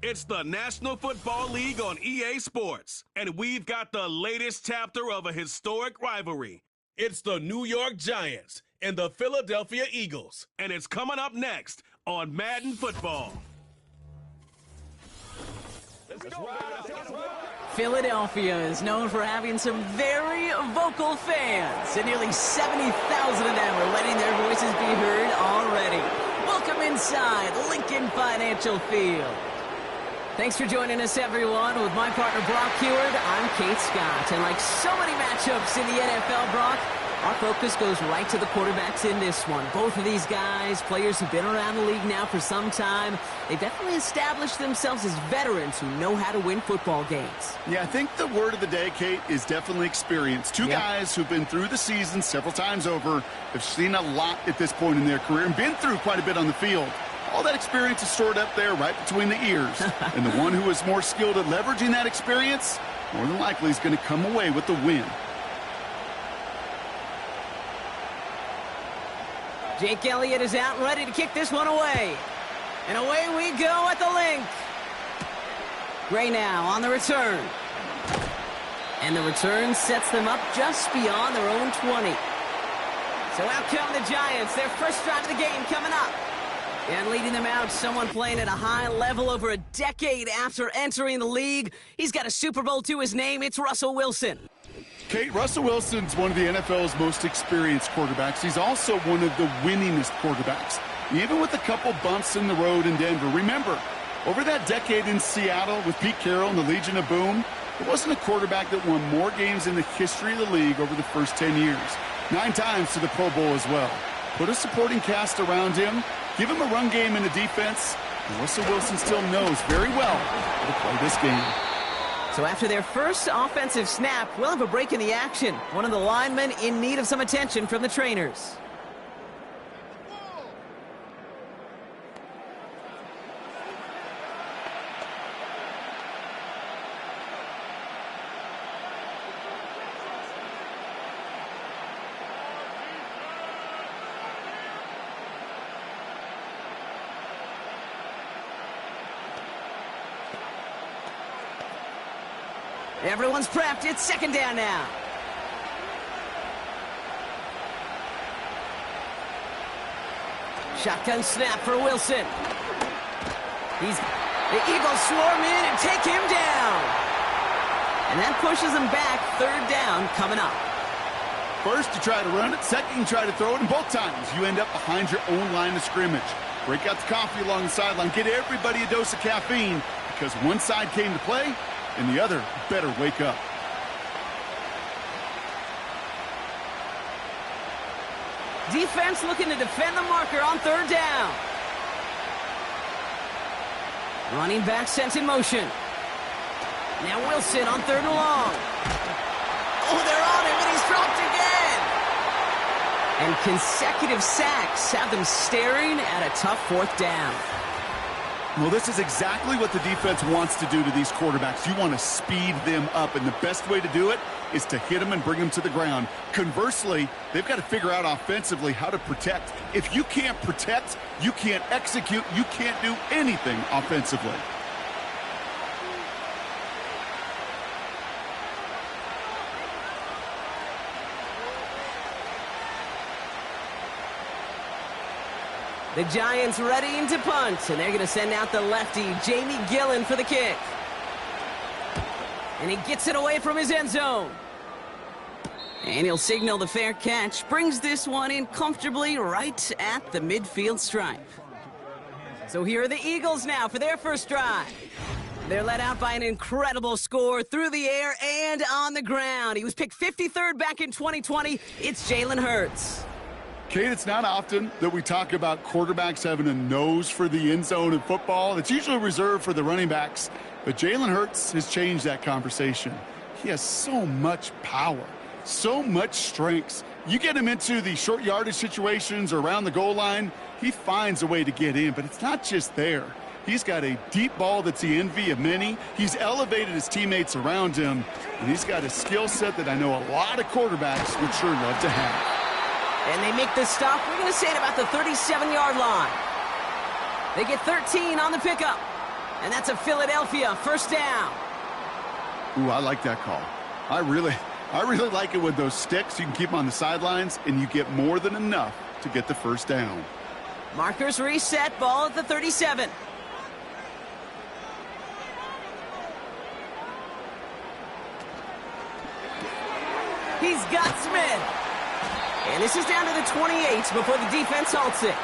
It's the National Football League on EA Sports, and we've got the latest chapter of a historic rivalry. It's the New York Giants and the Philadelphia Eagles, and it's coming up next on Madden Football. Philadelphia is known for having some very vocal fans, and nearly 70,000 of them are letting their voices be heard already. Welcome inside Lincoln Financial Field. Thanks for joining us, everyone. With my partner, Brock Heward, I'm Kate Scott. And like so many matchups in the NFL, Brock, our focus goes right to the quarterbacks in this one. Both of these guys, players who've been around the league now for some time, they've definitely established themselves as veterans who know how to win football games. Yeah, I think the word of the day, Kate, is definitely experience. Two guys who've been through the season several times over, have seen a lot at this point in their career, and been through quite a bit on the field. All that experience is stored up there right between the ears. And the one who is more skilled at leveraging that experience, more than likely is going to come away with the win. Jake Elliott is out and ready to kick this one away. And away we go at the link. Gray now on the return. And the return sets them up just beyond their own 20. So out come the Giants, their first drive of the game coming up. And leading them out, someone playing at a high level over a decade after entering the league. He's got a Super Bowl to his name. It's Russell Wilson. Kate, Russell Wilson's one of the NFL's most experienced quarterbacks. He's also one of the winningest quarterbacks, even with a couple bumps in the road in Denver. Remember, over that decade in Seattle with Pete Carroll and the Legion of Boom, there wasn't a quarterback that won more games in the history of the league over the first 10 years. 9 times to the Pro Bowl as well. Put a supporting cast around him, give him a run game in the defense, and Russell Wilson still knows very well how to play this game. So after their first offensive snap, we'll have a break in the action. One of the linemen in need of some attention from the trainers. Everyone's prepped. It's second down now. Shotgun snap for Wilson. The Eagles swarm in and take him down. And that pushes them back. Third down coming up. First, you try to run it. Second, you try to throw it. And both times, you end up behind your own line of scrimmage. Break out the coffee along the sideline. Get everybody a dose of caffeine, because one side came to play, and the other better wake up. Defense looking to defend the marker on third down. Running back sent in motion. Now Wilson on third and long. Oh, they're on him, and he's dropped again. And consecutive sacks have them staring at a tough fourth down. Well, this is exactly what the defense wants to do to these quarterbacks. You want to speed them up, and the best way to do it is to hit them and bring them to the ground. Conversely, they've got to figure out offensively how to protect. If you can't protect, you can't execute, you can't do anything offensively. The Giants readying to punt, and they're going to send out the lefty, Jamie Gillen, for the kick. And he gets it away from his end zone. And he'll signal the fair catch. Brings this one in comfortably right at the midfield stripe. So here are the Eagles now for their first drive. They're led out by an incredible score through the air and on the ground. He was picked 53rd back in 2020. It's Jalen Hurts. Kate, it's not often that we talk about quarterbacks having a nose for the end zone in football. It's usually reserved for the running backs. But Jalen Hurts has changed that conversation. He has so much power, so much strength. You get him into the short yardage situations or around the goal line, he finds a way to get in. But it's not just there. He's got a deep ball that's the envy of many. He's elevated his teammates around him. And he's got a skill set that I know a lot of quarterbacks would sure love to have. And they make this stop, we're going to say, at about the 37-yard line. They get 13 on the pickup. And that's a Philadelphia first down. Ooh, I like that call. I really like it with those sticks. You can keep them on the sidelines, and you get more than enough to get the first down. Markers reset, ball at the 37. He's got Smith. And this is down to the 28 before the defense halts it.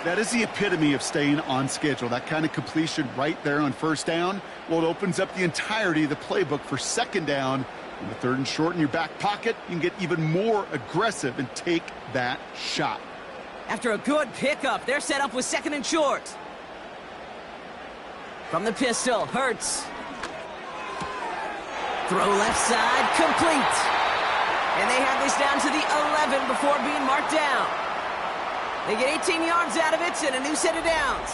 That is the epitome of staying on schedule. That kind of completion right there on first down. Well, it opens up the entirety of the playbook for second down. And the third and short in your back pocket, you can get even more aggressive and take that shot. After a good pickup, they're set up with second and short. From the pistol, Hurts. Throw left side, complete. And they have this down to the 11 before being marked down. They get 18 yards out of it and a new set of downs.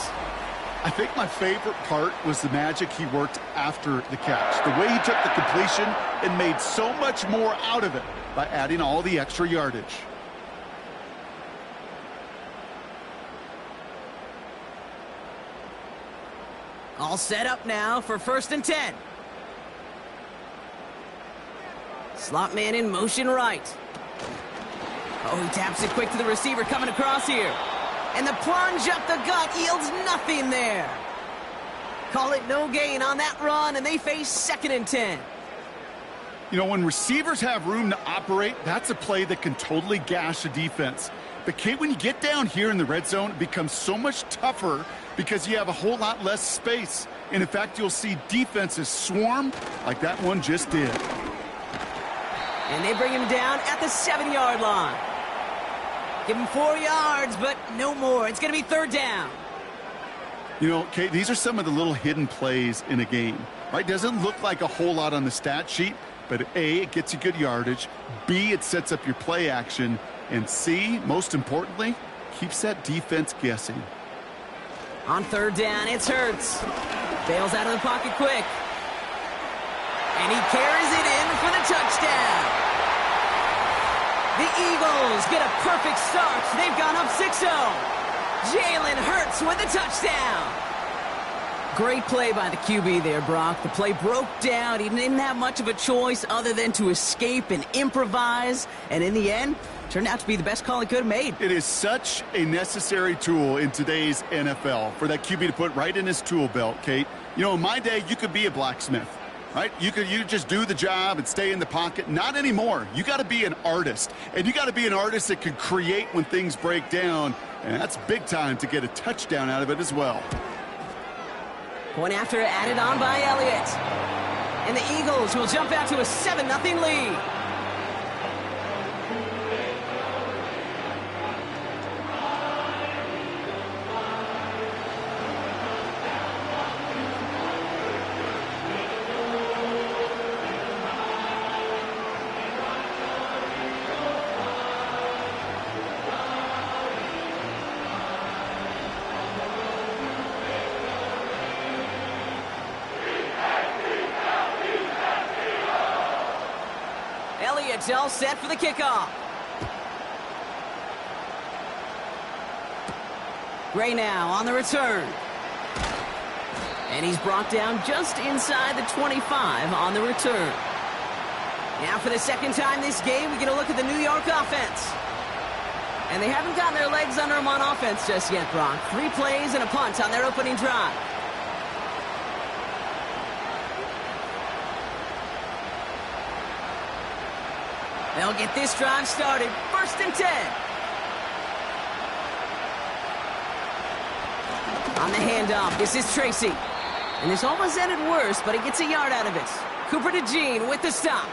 I think my favorite part was the magic he worked after the catch. The way he took the completion and made so much more out of it by adding all the extra yardage. All set up now for first and 10. Slot man in motion right. Oh, he taps it quick to the receiver coming across here. And the plunge up the gut yields nothing there. Call it no gain on that run, and they face second and 10. You know, when receivers have room to operate, that's a play that can totally gash a defense. But, Kate, when you get down here in the red zone, it becomes so much tougher because you have a whole lot less space. And, in fact, you'll see defenses swarm like that one just did. And they bring him down at the 7-yard line. Give him 4 yards, but no more. It's going to be third down. You know, Kate, these are some of the little hidden plays in a game, right? Doesn't look like a whole lot on the stat sheet, but A, it gets you good yardage. B, it sets up your play action. And C, most importantly, keeps that defense guessing. On third down, it's Hurts. Bails out of the pocket quick. And he carries it in for the touchdown. The Eagles get a perfect start. They've gone up 6-0. Jalen Hurts with a touchdown. Great play by the QB there, Brock. The play broke down. He didn't have much of a choice other than to escape and improvise. And in the end, turned out to be the best call he could have made. It is such a necessary tool in today's NFL for that QB to put right in his tool belt, Kate. You know, in my day, you could be a blacksmith. Right? You just do the job and stay in the pocket. Not anymore. You got to be an artist. And you got to be an artist that can create when things break down. And that's big time to get a touchdown out of it as well. Point after added on by Elliott. And the Eagles will jump out to a 7-0 lead. Elliott's all set for the kickoff. Gray now on the return. And he's brought down just inside the 25 on the return. Now for the second time this game, we get a look at the New York offense. And they haven't gotten their legs under them on offense just yet, Brock. 3 plays and a punt on their opening drive. They'll get this drive started. First and 10. On the handoff, this is Tracy. And this almost ended worse, but he gets a yard out of it. Cooper to Jean with the stop.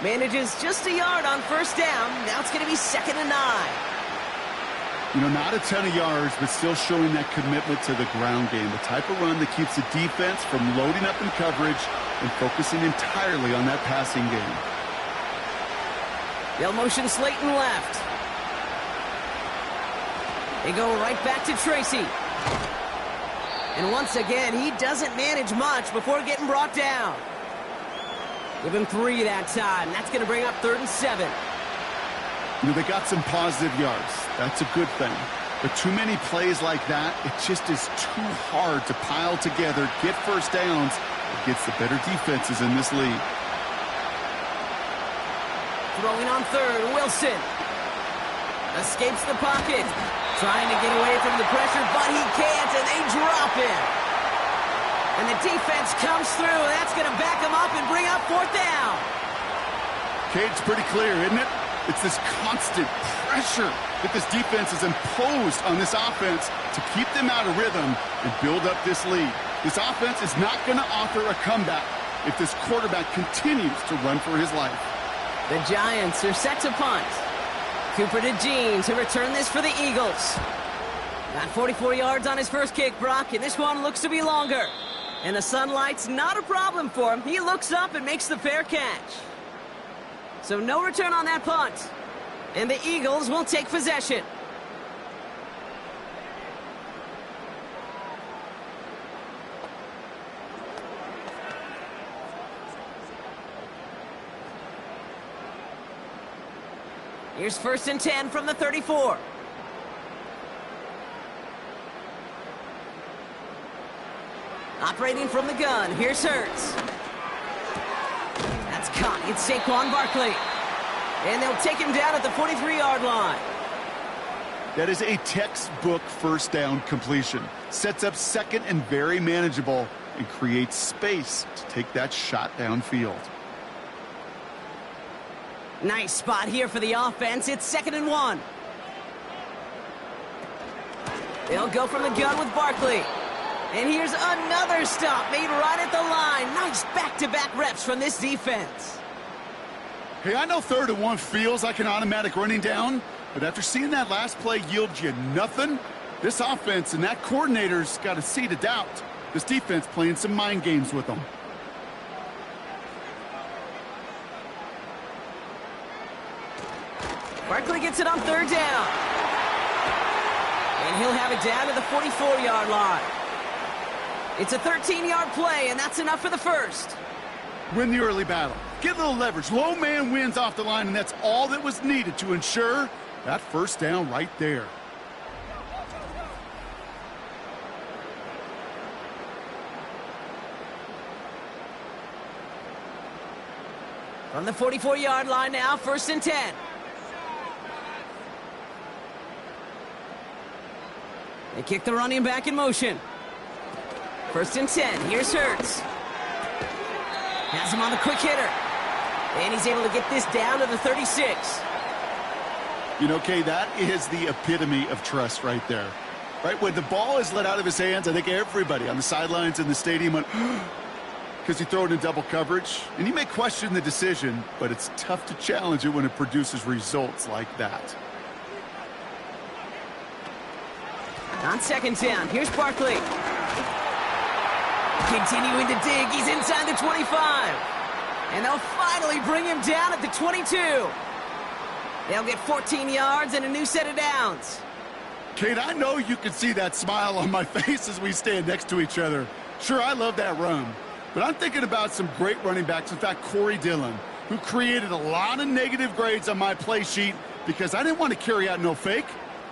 Manages just a yard on first down. Now it's going to be 2nd and 9. You know, not a ton of yards, but still showing that commitment to the ground game. The type of run that keeps the defense from loading up in coverage and focusing entirely on that passing game. They'll motion Slayton left. They go right back to Tracy. And once again, he doesn't manage much before getting brought down. Give him 3 that time. That's going to bring up 3rd and 7. You know, they got some positive yards. That's a good thing. But too many plays like that, it just is too hard to pile together, get first downs against the better defenses in this league. Throwing on third, Wilson. Escapes the pocket. Trying to get away from the pressure, but he can't, and they drop him. And the defense comes through, and that's going to back him up and bring up fourth down. Okay, it's pretty clear, isn't it? It's this constant pressure that this defense has imposed on this offense to keep them out of rhythm and build up this lead. This offense is not going to offer a comeback if this quarterback continues to run for his life. The Giants are set to punt. Cooper to Jean to return this for the Eagles. Got 44 yards on his first kick, Brock, and this one looks to be longer. And the sunlight's not a problem for him. He looks up and makes the fair catch. So no return on that punt. And the Eagles will take possession. Here's 1st and 10 from the 34. Operating from the gun, here's Hurts. That's caught. It's Saquon Barkley. And they'll take him down at the 43-yard line. That is a textbook first down completion. Sets up second and very manageable and creates space to take that shot downfield. Nice spot here for the offense. It's 2nd and 1. They'll go from the gun with Barkley. And here's another stop made right at the line. Nice back-to-back reps from this defense. Hey, I know 3rd and 1 feels like an automatic running down, but after seeing that last play yield you nothing, this offense and that coordinator's got a seed of doubt. This defense playing some mind games with them. Barkley gets it on 3rd down. And he'll have it down to the 44-yard line. It's a 13-yard play, and that's enough for the first. Win the early battle. Get a little leverage. Low man wins off the line, and that's all that was needed to ensure that first down right there. From the 44-yard line now, 1st and 10. They kick the running back in motion. 1st and 10. Here's Hurts. Has him on the quick hitter. And he's able to get this down to the 36. You know, Kay, that is the epitome of trust right there. Right? When the ball is let out of his hands, I think everybody on the sidelines in the stadium went, because he threw it in double coverage. And you may question the decision, but it's tough to challenge it when it produces results like that. On 2nd down, here's Barkley. Continuing to dig, he's inside the 25. And they'll finally bring him down at the 22. They'll get 14 yards and a new set of downs. Kate, I know you can see that smile on my face as we stand next to each other. Sure, I love that run. But I'm thinking about some great running backs. In fact, Corey Dillon, who created a lot of negative grades on my play sheet because I didn't want to carry out no fake.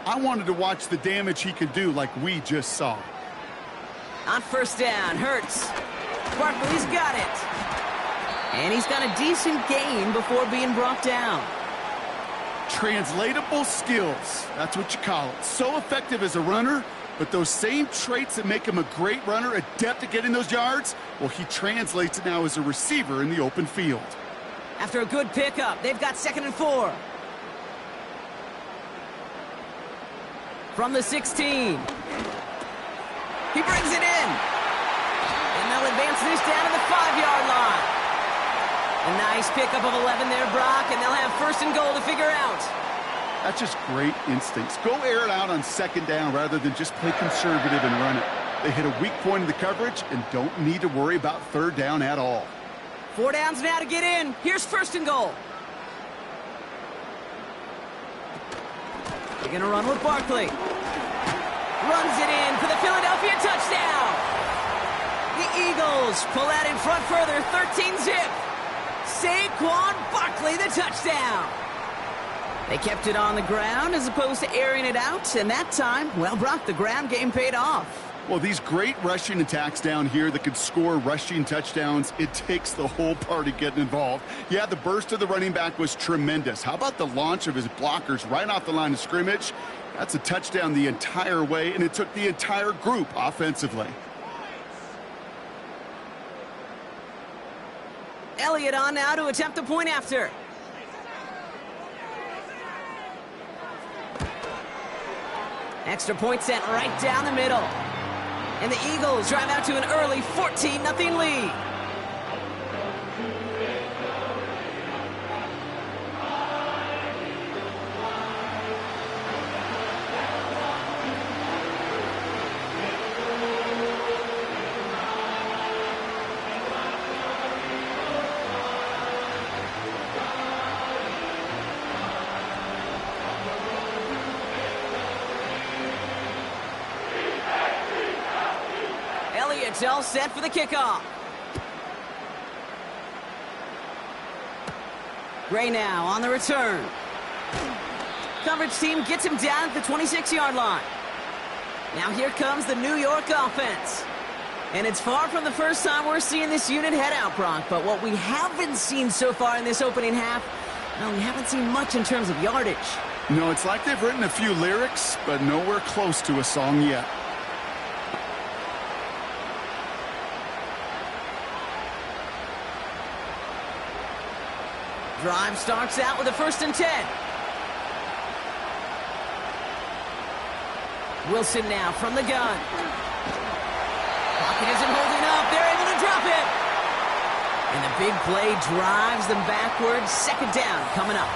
I wanted to watch the damage he could do like we just saw. On 1st down, Hurts. Barkley's got it. And he's got a decent gain before being brought down. Translatable skills. That's what you call it. So effective as a runner, but those same traits that make him a great runner, adept at getting those yards, well, he translates it now as a receiver in the open field. After a good pickup, they've got 2nd and 4. From the 16. He brings it in. And they'll advance this down to the 5-yard line. A nice pickup of 11 there, Brock, and they'll have 1st and goal to figure out. That's just great instincts. Go air it out on 2nd down rather than just play conservative and run it. They hit a weak point in the coverage and don't need to worry about 3rd down at all. 4 downs now to get in. Here's 1st and goal. They're going to run with Barkley. Runs it in for the Philadelphia touchdown. The Eagles pull out in front further, 13-zip. Saquon Barkley, the touchdown. They kept it on the ground as opposed to airing it out, and that time, well, Brock, the ground game paid off. Well, these great rushing attacks down here that could score rushing touchdowns, it takes the whole party getting involved. Yeah, the burst of the running back was tremendous. How about the launch of his blockers right off the line of scrimmage? That's a touchdown the entire way, and it took the entire group offensively. Elliott on now to attempt the point after. Extra point sent right down the middle. And the Eagles drive out to an early 14-0 lead. Elliott's all set for the kickoff. Gray now on the return. Coverage team gets him down at the 26-yard line. Now here comes the New York offense. And it's far from the first time we're seeing this unit head out, Brock. But what we haven't seen so far in this opening half, well, we haven't seen much in terms of yardage. No, it's like they've written a few lyrics, but nowhere close to a song yet. Drive starts out with a 1st and 10. Wilson now from the gun. Pocket isn't holding up. They're able to drop it. And the big play drives them backwards. 2nd down coming up.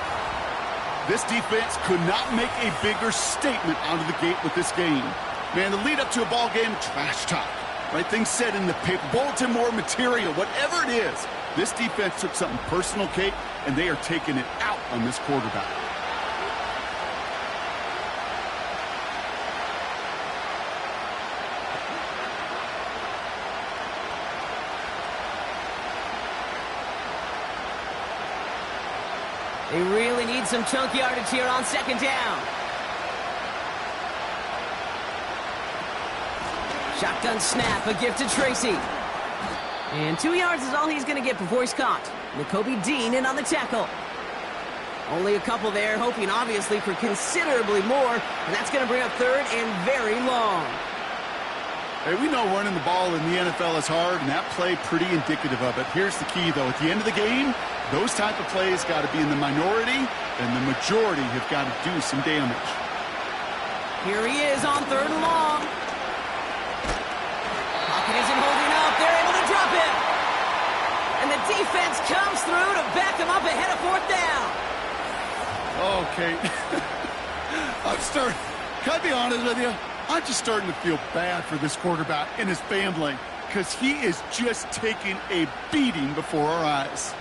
This defense could not make a bigger statement out of the gate with this game. Man, the lead up to a ball game, trash talk. Right? Things said in the paper, bulletin board material, whatever it is. This defense took something personal, Kate, and they are taking it out on this quarterback. They really need some chunk yardage here on 2nd down. Shotgun snap, a gift to Tracy. And 2 yards is all he's going to get before he's caught. N'Kobe Dean in on the tackle. Only a couple there, hoping obviously for considerably more. And that's going to bring up 3rd and very long. Hey, we know running the ball in the NFL is hard, and that play pretty indicative of it. Here's the key, though. At the end of the game, those type of plays got to be in the minority, and the majority have got to do some damage. Here he is on 3rd and long. Pocket isn't holding up. They're able to drop it. And the defense comes through to back them up ahead of 4th down. Okay. Can I be honest with you? I'm just starting to feel bad for this quarterback and his family because he is just taking a beating before our eyes.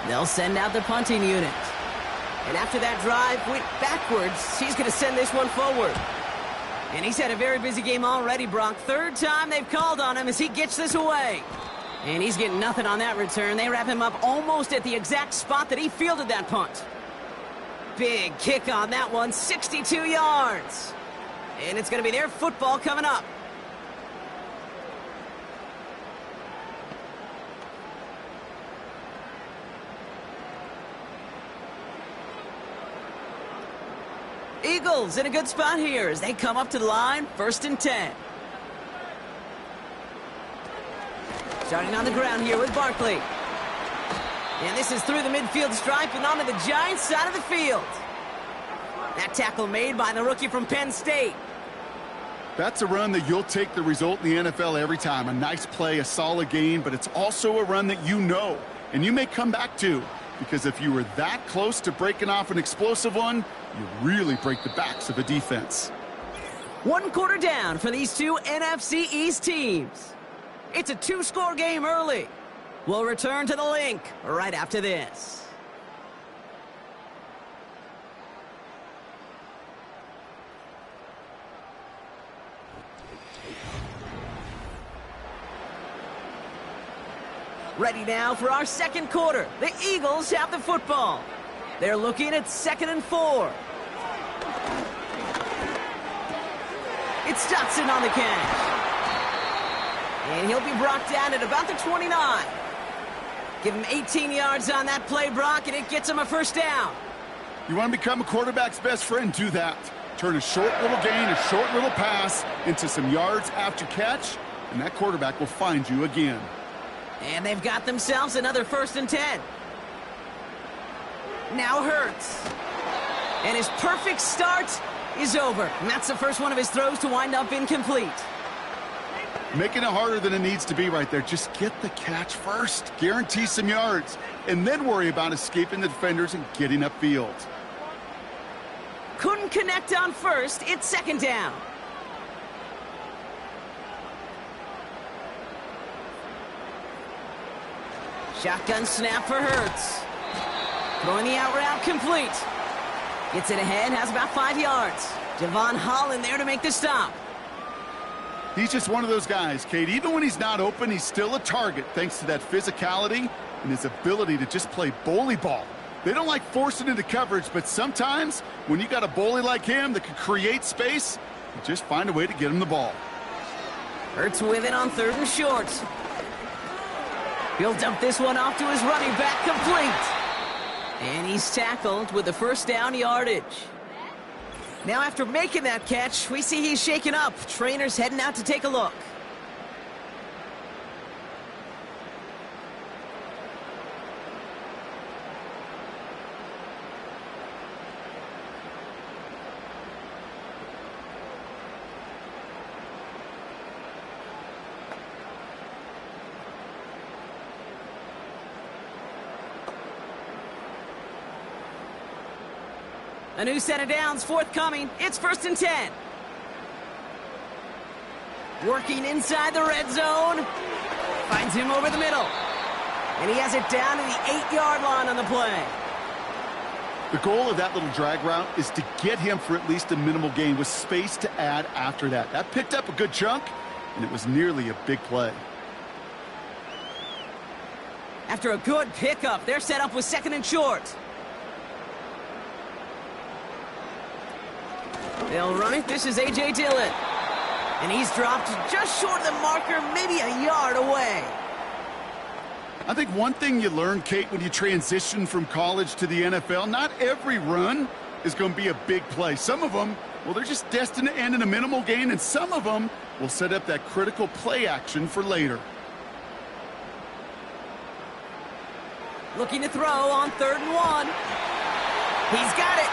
They'll send out the punting unit. And after that drive went backwards, he's going to send this one forward. And he's had a very busy game already, Brock. 3rd time they've called on him as he gets this away. And he's getting nothing on that return. They wrap him up almost at the exact spot that he fielded that punt. Big kick on that one, 62 yards. And it's going to be their football coming up. Eagles in a good spot here as they come up to the line, 1st and 10. Starting on the ground here with Barkley. And this is through the midfield stripe and onto the Giants side of the field. That tackle made by the rookie from Penn State. That's a run that you'll take the result in the NFL every time. A nice play, a solid gain, but it's also a run that you know, and you may come back to. Because if you were that close to breaking off an explosive one, you really break the backs of a defense. 1 quarter down for these two NFC East teams. It's a 2-score game early. We'll return to the link right after this. Ready now for our second quarter. The Eagles have the football. They're looking at 2nd and 4. It's Dotson on the catch. And he'll be brought down at about the 29. Give him 18 yards on that play, Brock, and it gets him a first down. You want to become a quarterback's best friend, do that. Turn a short little gain, a short little pass into some yards after catch, and that quarterback will find you again. And they've got themselves another 1st and 10. Now Hurts. And his perfect start is over. And that's the first one of his throws to wind up incomplete. Making it harder than it needs to be right there. Just get the catch first. Guarantee some yards. And then worry about escaping the defenders and getting upfield. Couldn't connect on first. It's 2nd down. Shotgun snap for Hurts. Throwing the out route complete. Gets it ahead, has about 5 yards. Devon Holland there to make the stop. He's just one of those guys, Kate. Even when he's not open, he's still a target thanks to that physicality and his ability to just play bully ball. They don't like forcing into coverage, but sometimes when you got a bully like him that can create space, you just find a way to get him the ball. Hurts with it on 3rd and short. He'll dump this one off to his running back, complete. And he's tackled with the first down yardage. Now after making that catch, we see he's shaken up. Trainer's heading out to take a look. A new set of downs forthcoming. It's 1st and 10. Working inside the red zone. Finds him over the middle. And he has it down to the 8-yard line on the play. The goal of that little drag route is to get him for at least a minimal gain with space to add after that. That picked up a good chunk, and it was nearly a big play. After a good pickup, they're set up with 2nd and short. They'll run it. This is A.J. Dillon. And he's dropped just short of the marker, maybe a yard away. I think one thing you learn, Kate, when you transition from college to the NFL, not every run is going to be a big play. Some of them, well, they're just destined to end in a minimal gain, and some of them will set up that critical play action for later. Looking to throw on 3rd and 1. He's got it.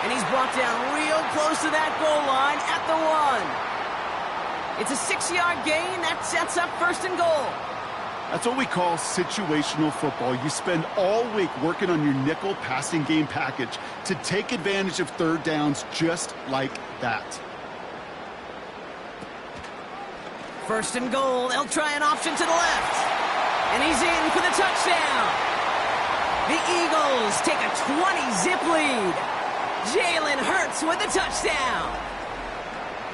And he's brought down real close to that goal line at the 1. It's a 6-yard gain. That sets up 1st and goal. That's what we call situational football. You spend all week working on your nickel passing game package to take advantage of 3rd downs just like that. 1st and goal. They'll try an option to the left. And he's in for the touchdown. The Eagles take a 20-zip lead. Jalen Hurts with a touchdown.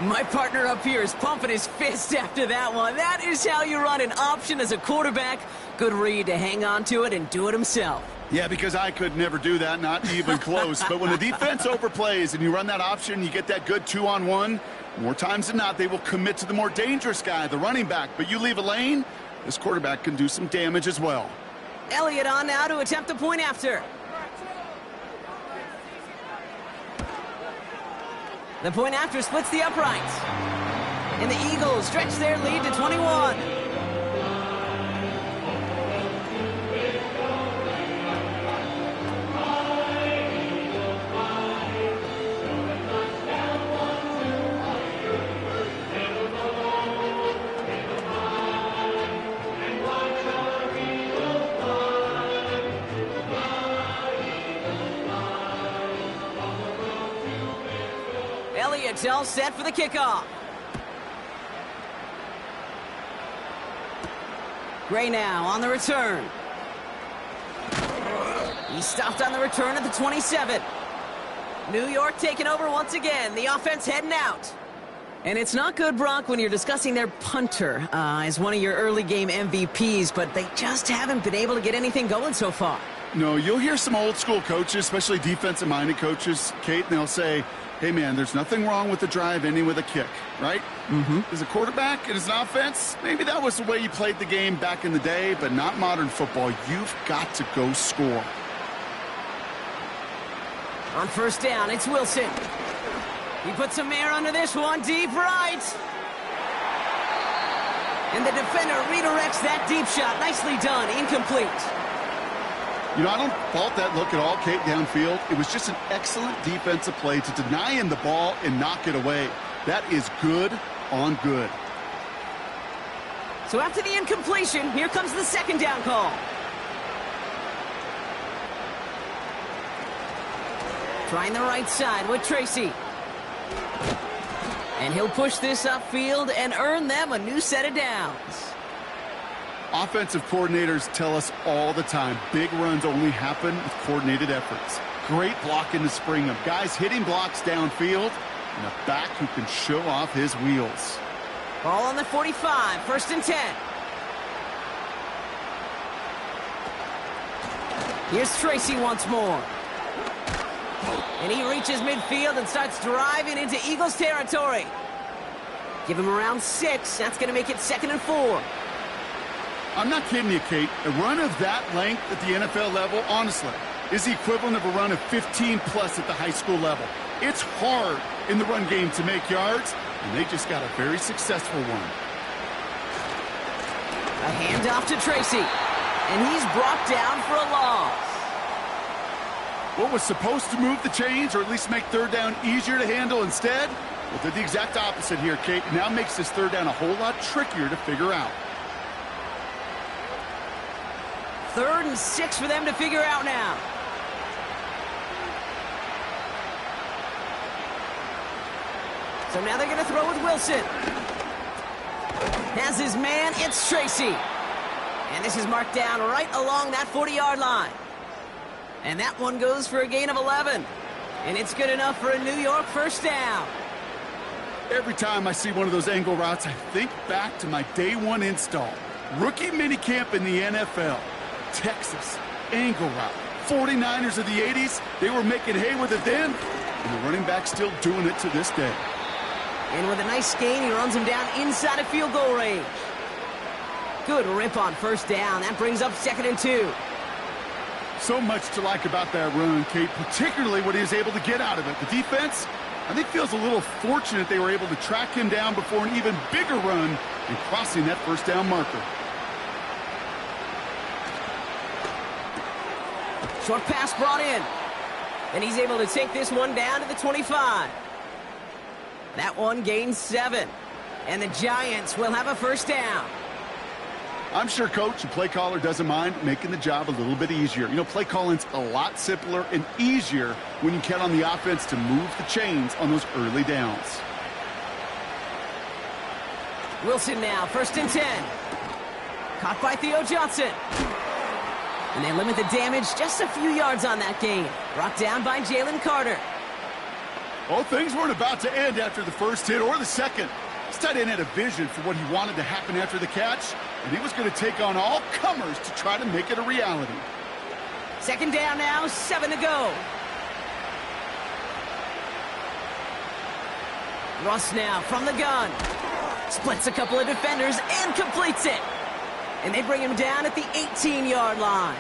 My partner up here is pumping his fist after that one. That is how you run an option as a quarterback. Good read to hang on to it and do it himself. Yeah, because I could never do that, not even close. But when the defense overplays and you run that option, you get that good 2-on-1, more times than not, they will commit to the more dangerous guy, the running back. But you leave a lane, this quarterback can do some damage as well. Elliott on now to attempt the point after. The point after splits the uprights. And the Eagles stretch their lead to 21. Elliott's all set for the kickoff. Gray now on the return. He stopped on the return at the 27. New York taking over once again. The offense heading out. And it's not good, Brock, when you're discussing their punter as one of your early game MVPs, but they just haven't been able to get anything going so far. No, you'll hear some old school coaches, especially defensive-minded coaches, Kate, and they'll say, hey, man, there's nothing wrong with the drive ending with a kick, right? As a quarterback and as an offense, maybe that was the way you played the game back in the day, but not modern football. You've got to go score. On first down, it's Wilson. He puts some air under this one, deep right. And the defender redirects that deep shot. Nicely done, incomplete. You know, I don't fault that look at all, Kate, downfield. It was just an excellent defensive play to deny him the ball and knock it away. That is good on good. So after the incompletion, here comes the second down call. Trying the right side with Tracy. And he'll push this upfield and earn them a new set of downs. Offensive coordinators tell us all the time, big runs only happen with coordinated efforts. Great block in the spring of guys hitting blocks downfield and a back who can show off his wheels. Ball on the 45, first and 10. Here's Tracy once more. And he reaches midfield and starts driving into Eagles territory. Give him around 6. That's going to make it 2nd and 4. I'm not kidding you, Kate. A run of that length at the NFL level, honestly, is the equivalent of a run of 15-plus at the high school level. It's hard in the run game to make yards, and they just got a very successful one. A handoff to Tracy, and he's brought down for a loss. What was supposed to move the chains, or at least make third down easier to handle instead, well, did the exact opposite here, Kate. Now makes this third down a whole lot trickier to figure out. 3rd and 6 for them to figure out now. So now they're going to throw with Wilson. Has his man, it's Tracy. And this is marked down right along that 40-yard line. And that one goes for a gain of 11. And it's good enough for a New York first down. Every time I see one of those angle routes, I think back to my day one install. Rookie minicamp in the NFL. Texas, angle route. 49ers of the 80s, they were making hay with it then, and the running back's still doing it to this day. And with a nice gain, he runs him down inside of field goal range. Good rip on first down. That brings up 2nd and 2. So much to like about that run, Kate, particularly what he was able to get out of it. The defense, I think, feels a little fortunate they were able to track him down before an even bigger run and crossing that first down marker. Short pass brought in. And he's able to take this one down to the 25. That one gains 7. And the Giants will have a first down. I'm sure coach and play caller doesn't mind making the job a little bit easier. You know, play calling's a lot simpler and easier when you count on the offense to move the chains on those early downs. Wilson now, 1st and 10. Caught by Theo Johnson. And they limit the damage just a few yards on that gain. Brought down by Jalen Carter. Well, things weren't about to end after the first hit or the second. This tight end had a vision for what he wanted to happen after the catch, and he was going to take on all comers to try to make it a reality. 2nd down now, 7 to go. Russ now from the gun. Splits a couple of defenders and completes it. And they bring him down at the 18-yard line.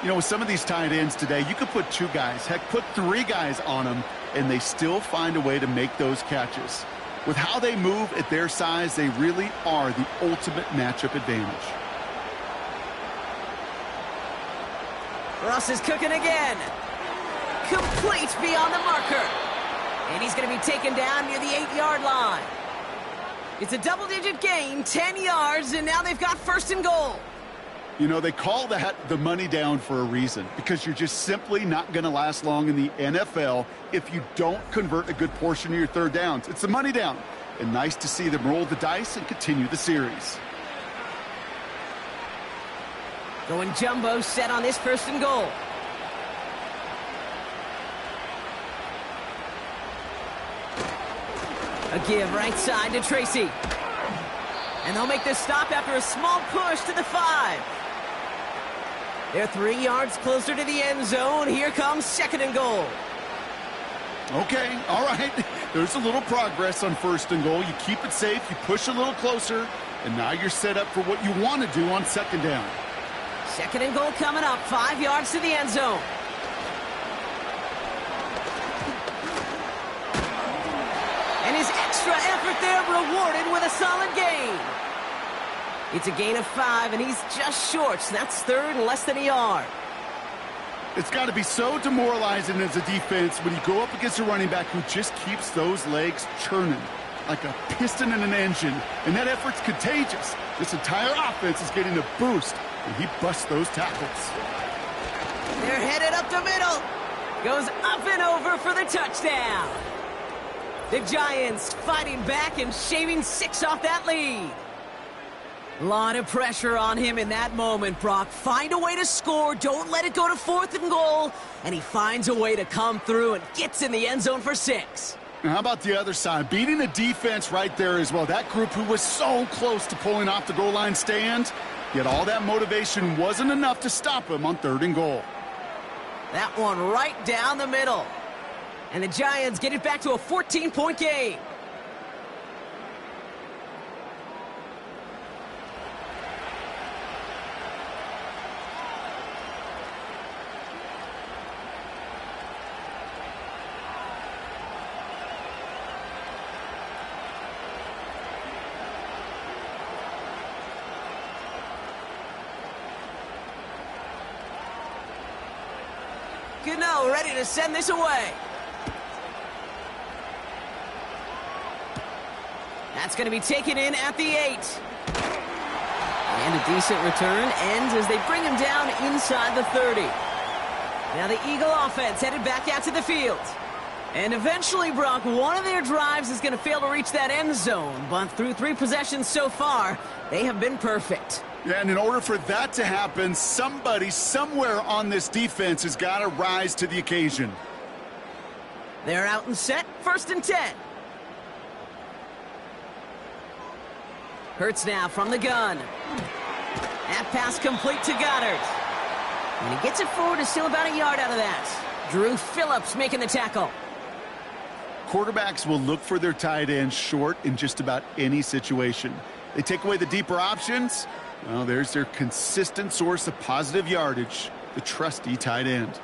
You know, with some of these tight ends today, you could put 2 guys, heck, put 3 guys on them, and they still find a way to make those catches. With how they move at their size, they really are the ultimate matchup advantage. Russ is cooking again. Complete beyond the marker. And he's going to be taken down near the 8-yard line. It's a double-digit gain, 10 yards, and now they've got 1st and goal. You know, they call that the money down for a reason, because you're just simply not going to last long in the NFL if you don't convert a good portion of your third downs. It's the money down, and nice to see them roll the dice and continue the series. Going jumbo set on this 1st and goal. A give right side to Tracy. And they'll make this stop after a small push to the 5. They're 3 yards closer to the end zone. Here comes 2nd and goal. Okay, all right. There's a little progress on 1st and goal. You keep it safe, you push a little closer, and now you're set up for what you want to do on 2nd down. 2nd and goal coming up, 5 yards to the end zone. And his extra effort there rewarded with a solid gain. It's a gain of 5, and he's just short. So that's 3rd and less than a yard. It's got to be so demoralizing as a defense when you go up against a running back who just keeps those legs churning like a piston in an engine, and that effort's contagious. This entire offense is getting a boost when he busts those tackles. They're headed up the middle. Goes up and over for the touchdown. The Giants fighting back and shaving 6 off that lead. A lot of pressure on him in that moment, Brock. Find a way to score. Don't let it go to 4th and goal. And he finds a way to come through and gets in the end zone for 6. Now, how about the other side? Beating the defense right there as well. That group who was so close to pulling off the goal line stand, yet all that motivation wasn't enough to stop him on 3rd and goal. That one right down the middle. And the Giants get it back to a 14-point game. Gano ready to send this away. That's going to be taken in at the 8. And a decent return ends as they bring him down inside the 30. Now the Eagle offense headed back out to the field. And eventually, Brock, one of their drives is going to fail to reach that end zone. But through 3 possessions so far, they have been perfect. Yeah, and in order for that to happen, somebody somewhere on this defense has got to rise to the occasion. They're out and set, 1st and 10. Hurts now from the gun. That pass complete to Goddard. And he gets it forward, is still about a yard out of that. Drew Phillips making the tackle. Quarterbacks will look for their tight end short in just about any situation. They take away the deeper options. Well, there's their consistent source of positive yardage, the trusty tight end.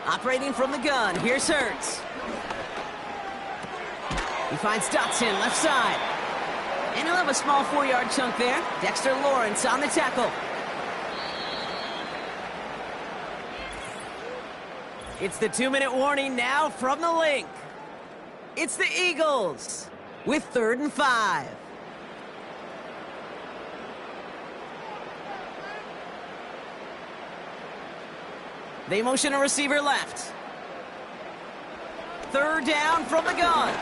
Operating from the gun, here's Hurts. He finds Dotson left side. And he'll have a small 4-yard chunk there. Dexter Lawrence on the tackle. It's the 2-minute warning now from the link. It's the Eagles with 3rd and 5. They motion a receiver left. 3rd down from the gun.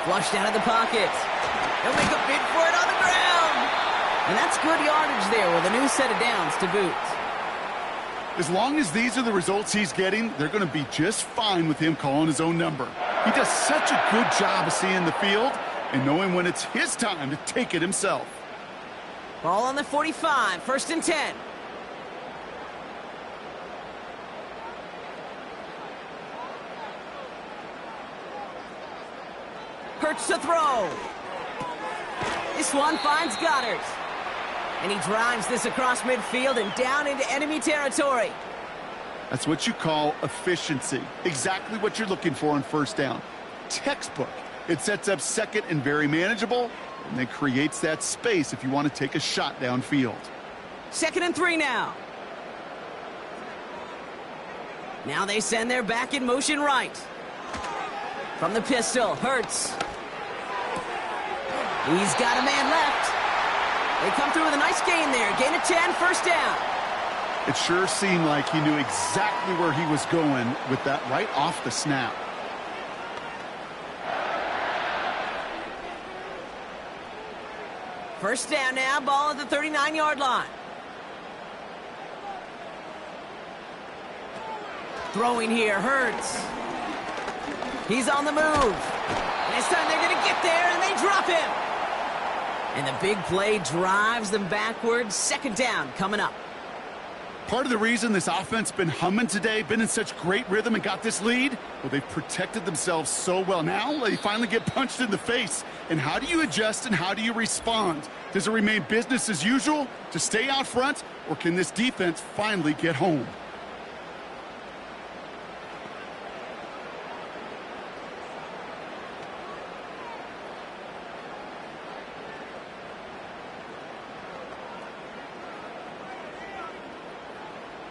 Flushed out of the pocket. They'll make a bid for it on the ground. And that's good yardage there with a new set of downs to boot. As long as these are the results he's getting, they're going to be just fine with him calling his own number. He does such a good job of seeing the field and knowing when it's his time to take it himself. Ball on the 45, 1st and 10. Hurts to throw. This one finds Goddard. And he drives this across midfield and down into enemy territory. That's what you call efficiency. Exactly what you're looking for on 1st down. Textbook. It sets up 2nd and very manageable, and then creates that space if you want to take a shot downfield. 2nd and 3 now. Now they send their back in motion right. From the pistol, Hurts. He's got a man left. They come through with a nice gain there. Gain of 10, 1st down. It sure seemed like he knew exactly where he was going with that right off the snap. First down now, ball at the 39-yard line. Throwing here, Hurts. He's on the move. And this time they're going to get there, and they drop him. And the big play drives them backwards. Second down coming up. Part of the reason this offense been humming today, been in such great rhythm and got this lead, well, they've protected themselves so well. Now they finally get punched in the face. And how do you adjust and how do you respond? Does it remain business as usual to stay out front, or can this defense finally get home?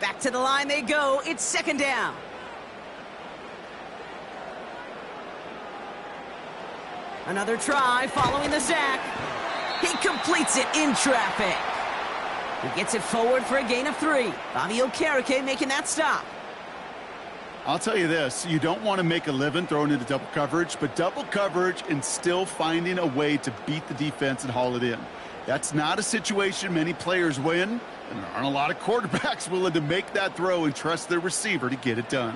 Back to the line they go. It's second down. Another try following the sack. He completes it in traffic. He gets it forward for a gain of 3. Bobby Okereke making that stop. I'll tell you this, you don't want to make a living throwing into double coverage, but double coverage and still finding a way to beat the defense and haul it in. That's not a situation many players win, and there aren't a lot of quarterbacks willing to make that throw and trust their receiver to get it done.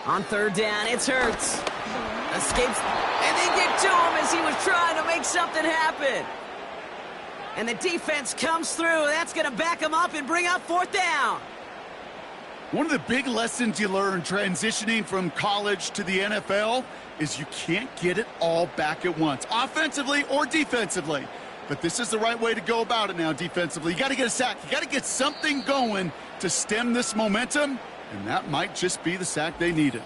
On third down, it's Hurts. Escapes, and they get to him as he was trying to make something happen. And the defense comes through. That's going to back him up and bring up fourth down. One of the big lessons you learn transitioning from college to the NFL is you can't get it all back at once, offensively or defensively. But this is the right way to go about it now defensively. You got to get a sack. You got to get something going to stem this momentum, and that might just be the sack they needed.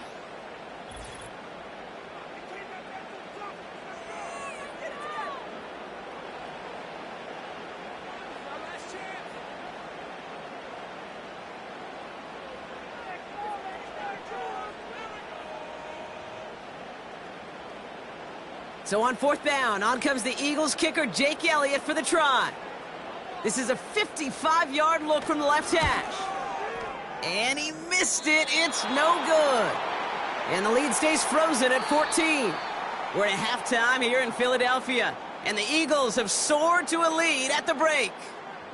So on fourth down, on comes the Eagles kicker, Jake Elliott, for the try. This is a 55-yard look from the left hash. And he missed it. It's no good. And the lead stays frozen at 14. We're at halftime here in Philadelphia. And the Eagles have soared to a lead at the break.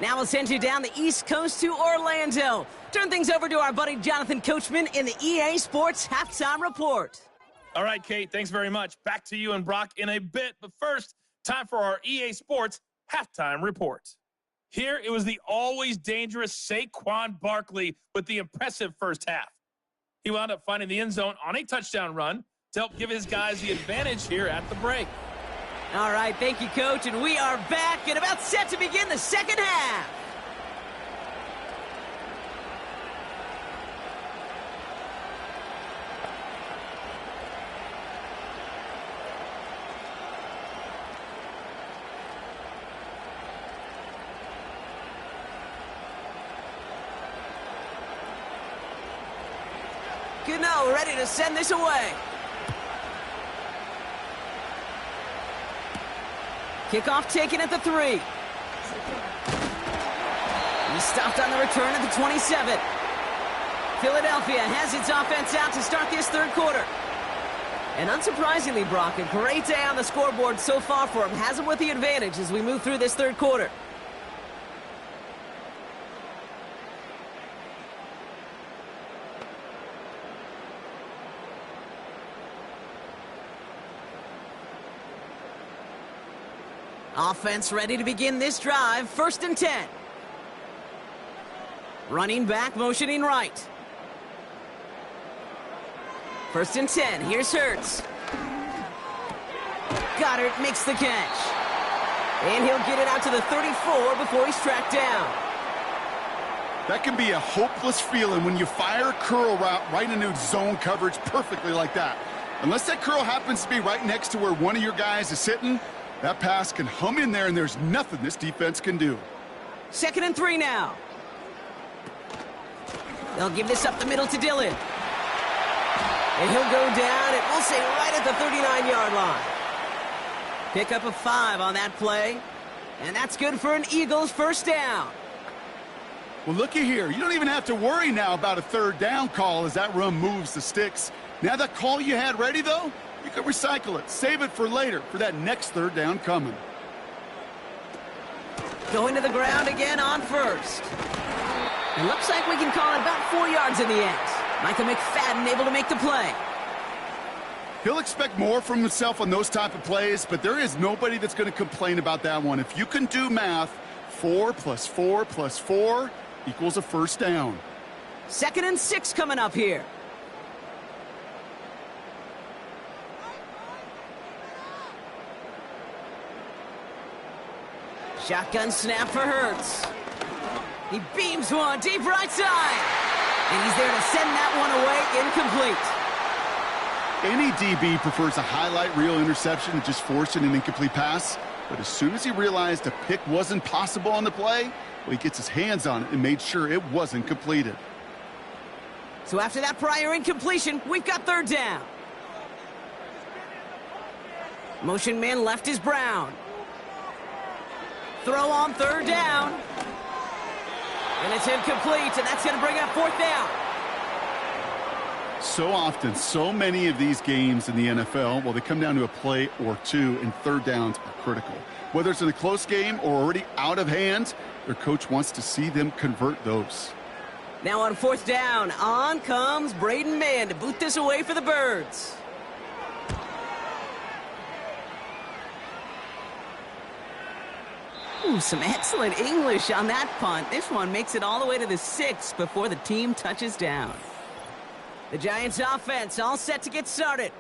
Now we'll send you down the East Coast to Orlando. Turn things over to our buddy Jonathan Coachman in the EA Sports Halftime Report. All right, Kate, thanks very much. Back to you and Brock in a bit. But first, time for our EA Sports Halftime Report. Here, it was the always dangerous Saquon Barkley with the impressive first half. He wound up finding the end zone on a touchdown run to help give his guys the advantage here at the break. All right, thank you, Coach. And we are back and about set to begin the second half. Gano ready to send this away. Kickoff taken at the 3. He stopped on the return at the 27. Philadelphia has its offense out to start this third quarter. And unsurprisingly, Brock, a great day on the scoreboard so far for him. Has him with the advantage as we move through this third quarter. Offense ready to begin this drive. First and 10. Running back, motioning right. First and 10. Here's Hurts. Goddard makes the catch. And he'll get it out to the 34 before he's tracked down. That can be a hopeless feeling when you fire a curl route right into zone coverage perfectly like that. Unless that curl happens to be right next to where one of your guys is sitting, that pass can hum in there, and there's nothing this defense can do. Second and 3 now. They'll give this up the middle to Dillon. And he'll go down, and we'll say right at the 39-yard line. Pick up a 5 on that play. And that's good for an Eagles first down. Well, looky here. You don't even have to worry now about a third down call as that run moves the sticks. Now that call you had ready, though, you can recycle it. Save it for later for that next third down coming. Going to the ground again on first. It looks like we can call it about 4 yards in the end. Micah McFadden able to make the play. He'll expect more from himself on those type of plays, but there is nobody that's going to complain about that one. If you can do math, 4 + 4 + 4 equals a first down. 2nd and 6 coming up here. Shotgun snap for Hurts. He beams one deep right side. And he's there to send that one away incomplete. Any DB prefers a highlight reel interception to just forcing an incomplete pass. But as soon as he realized a pick wasn't possible on the play, well, he gets his hands on it and made sure it wasn't completed. So after that prior incompletion, we've got 3rd down. Motion man left is Brown. Throw on 3rd down. And it's incomplete, and that's going to bring up 4th down. So often, so many of these games in the NFL, well, they come down to a play or two, and 3rd downs are critical. Whether it's in a close game or already out of hand, their coach wants to see them convert those. Now on 4th down, on comes Braden Mann to boot this away for the Birds. Ooh, some excellent English on that punt. This one makes it all the way to the 6 before the team touches down. The Giants offense all set to get started.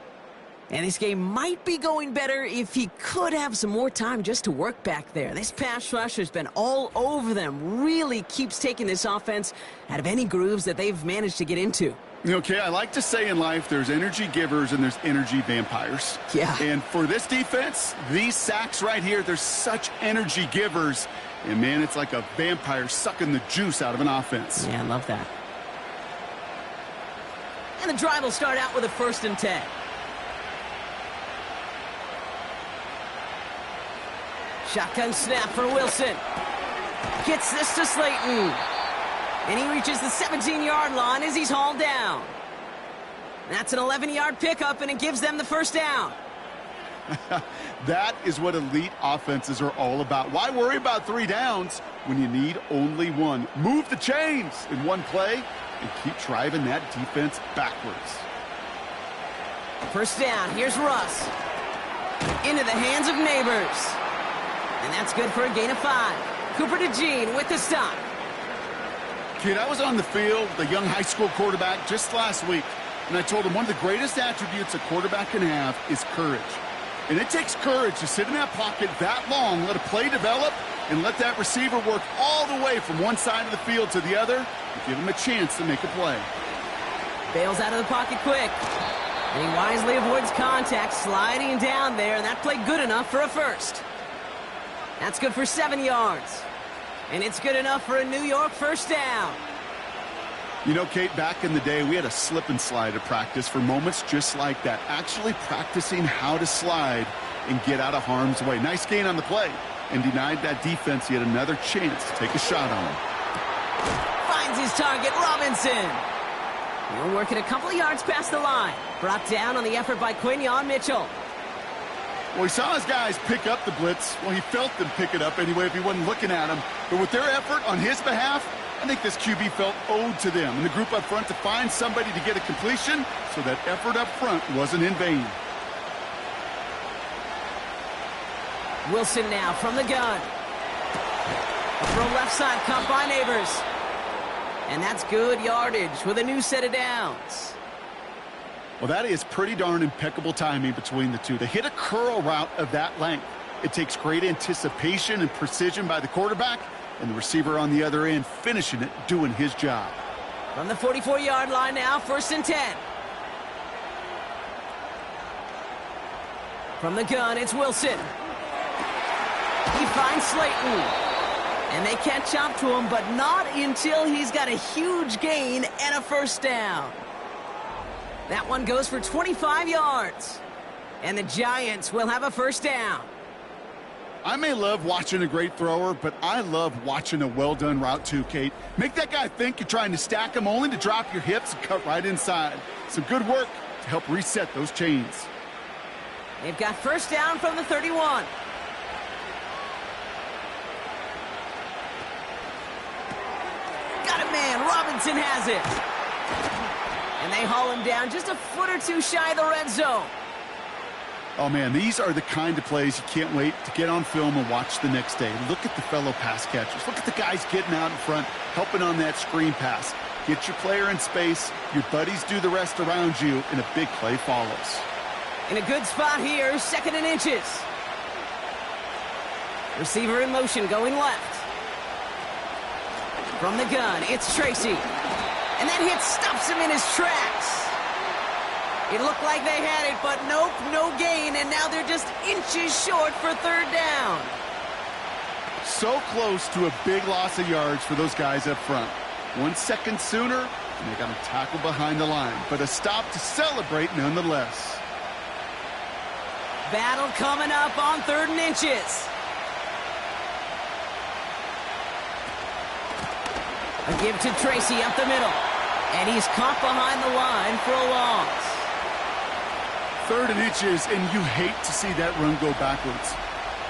And this game might be going better if he could have some more time just to work back there. This pass rush has been all over them. Really keeps taking this offense out of any grooves that they've managed to get into. Okay, I like to say in life there's energy givers and there's energy vampires. Yeah. And for this defense, these sacks right here, they're such energy givers. And, man, it's like a vampire sucking the juice out of an offense. Yeah, I love that. And the drive will start out with a 1st and 10. Shotgun snap for Wilson. Gets this to Slayton. And he reaches the 17-yard line as he's hauled down. That's an 11-yard pickup, and it gives them the 1st down. That is what elite offenses are all about. Why worry about 3 downs when you need only 1? Move the chains in one play and keep driving that defense backwards. 1st down. Here's Russ. Into the hands of Neighbors. And that's good for a gain of 5. Cooper DeJean with the stop. Kid, I was on the field with a young high school quarterback just last week, and I told him one of the greatest attributes a quarterback can have is courage. And it takes courage to sit in that pocket that long, let a play develop, and let that receiver work all the way from one side of the field to the other and give him a chance to make a play. Bails out of the pocket quick. And he wisely avoids contact, sliding down there, and that play good enough for a 1st. That's good for 7 yards. And it's good enough for a New York 1st down. You know, Kate, back in the day, we had a slip and slide at practice for moments just like that. Actually practicing how to slide and get out of harm's way. Nice gain on the play and denied that defense yet another chance to take a shot on him. Finds his target, Robinson. He'll work it a couple of yards past the line. Brought down on the effort by Quinyon Mitchell. Well, he saw his guys pick up the blitz. Well, he felt them pick it up anyway if he wasn't looking at them. But with their effort on his behalf, I think this QB felt owed to them and the group up front to find somebody to get a completion so that effort up front wasn't in vain. Wilson now from the gun. Throw left side, caught by Neighbors. And that's good yardage with a new set of downs. Well, that is pretty darn impeccable timing between the two. To hit a curl route of that length, it takes great anticipation and precision by the quarterback, and the receiver on the other end finishing it, doing his job. From the 44-yard line now, 1st and 10. From the gun, it's Wilson. He finds Slayton. And they catch up to him, but not until he's got a huge gain and a 1st down. That one goes for 25 yards. And the Giants will have a 1st down. I may love watching a great thrower, but I love watching a well-done route too, Kate. Make that guy think you're trying to stack him only to drop your hips and cut right inside. Some good work to help reset those chains. They've got 1st down from the 31. got a man. Robinson has it. And they haul him down just a foot or two shy of the red zone. Oh, man, these are the kind of plays you can't wait to get on film and watch the next day. Look at the fellow pass catchers. Look at the guys getting out in front, helping on that screen pass. Get your player in space, your buddies do the rest around you, and a big play follows. In a good spot here, 2nd and inches. Receiver in motion, going left. From the gun, it's Tracy. And that hit stops him in his tracks. It looked like they had it, but nope, no gain, and now they're just inches short for 3rd down. So close to a big loss of yards for those guys up front. 1 second sooner, and they got him tackled behind the line. But a stop to celebrate nonetheless. Battle coming up on 3rd and inches. A give to Tracy up the middle. And he's caught behind the line for a loss. 3rd and inches, and you hate to see that run go backwards.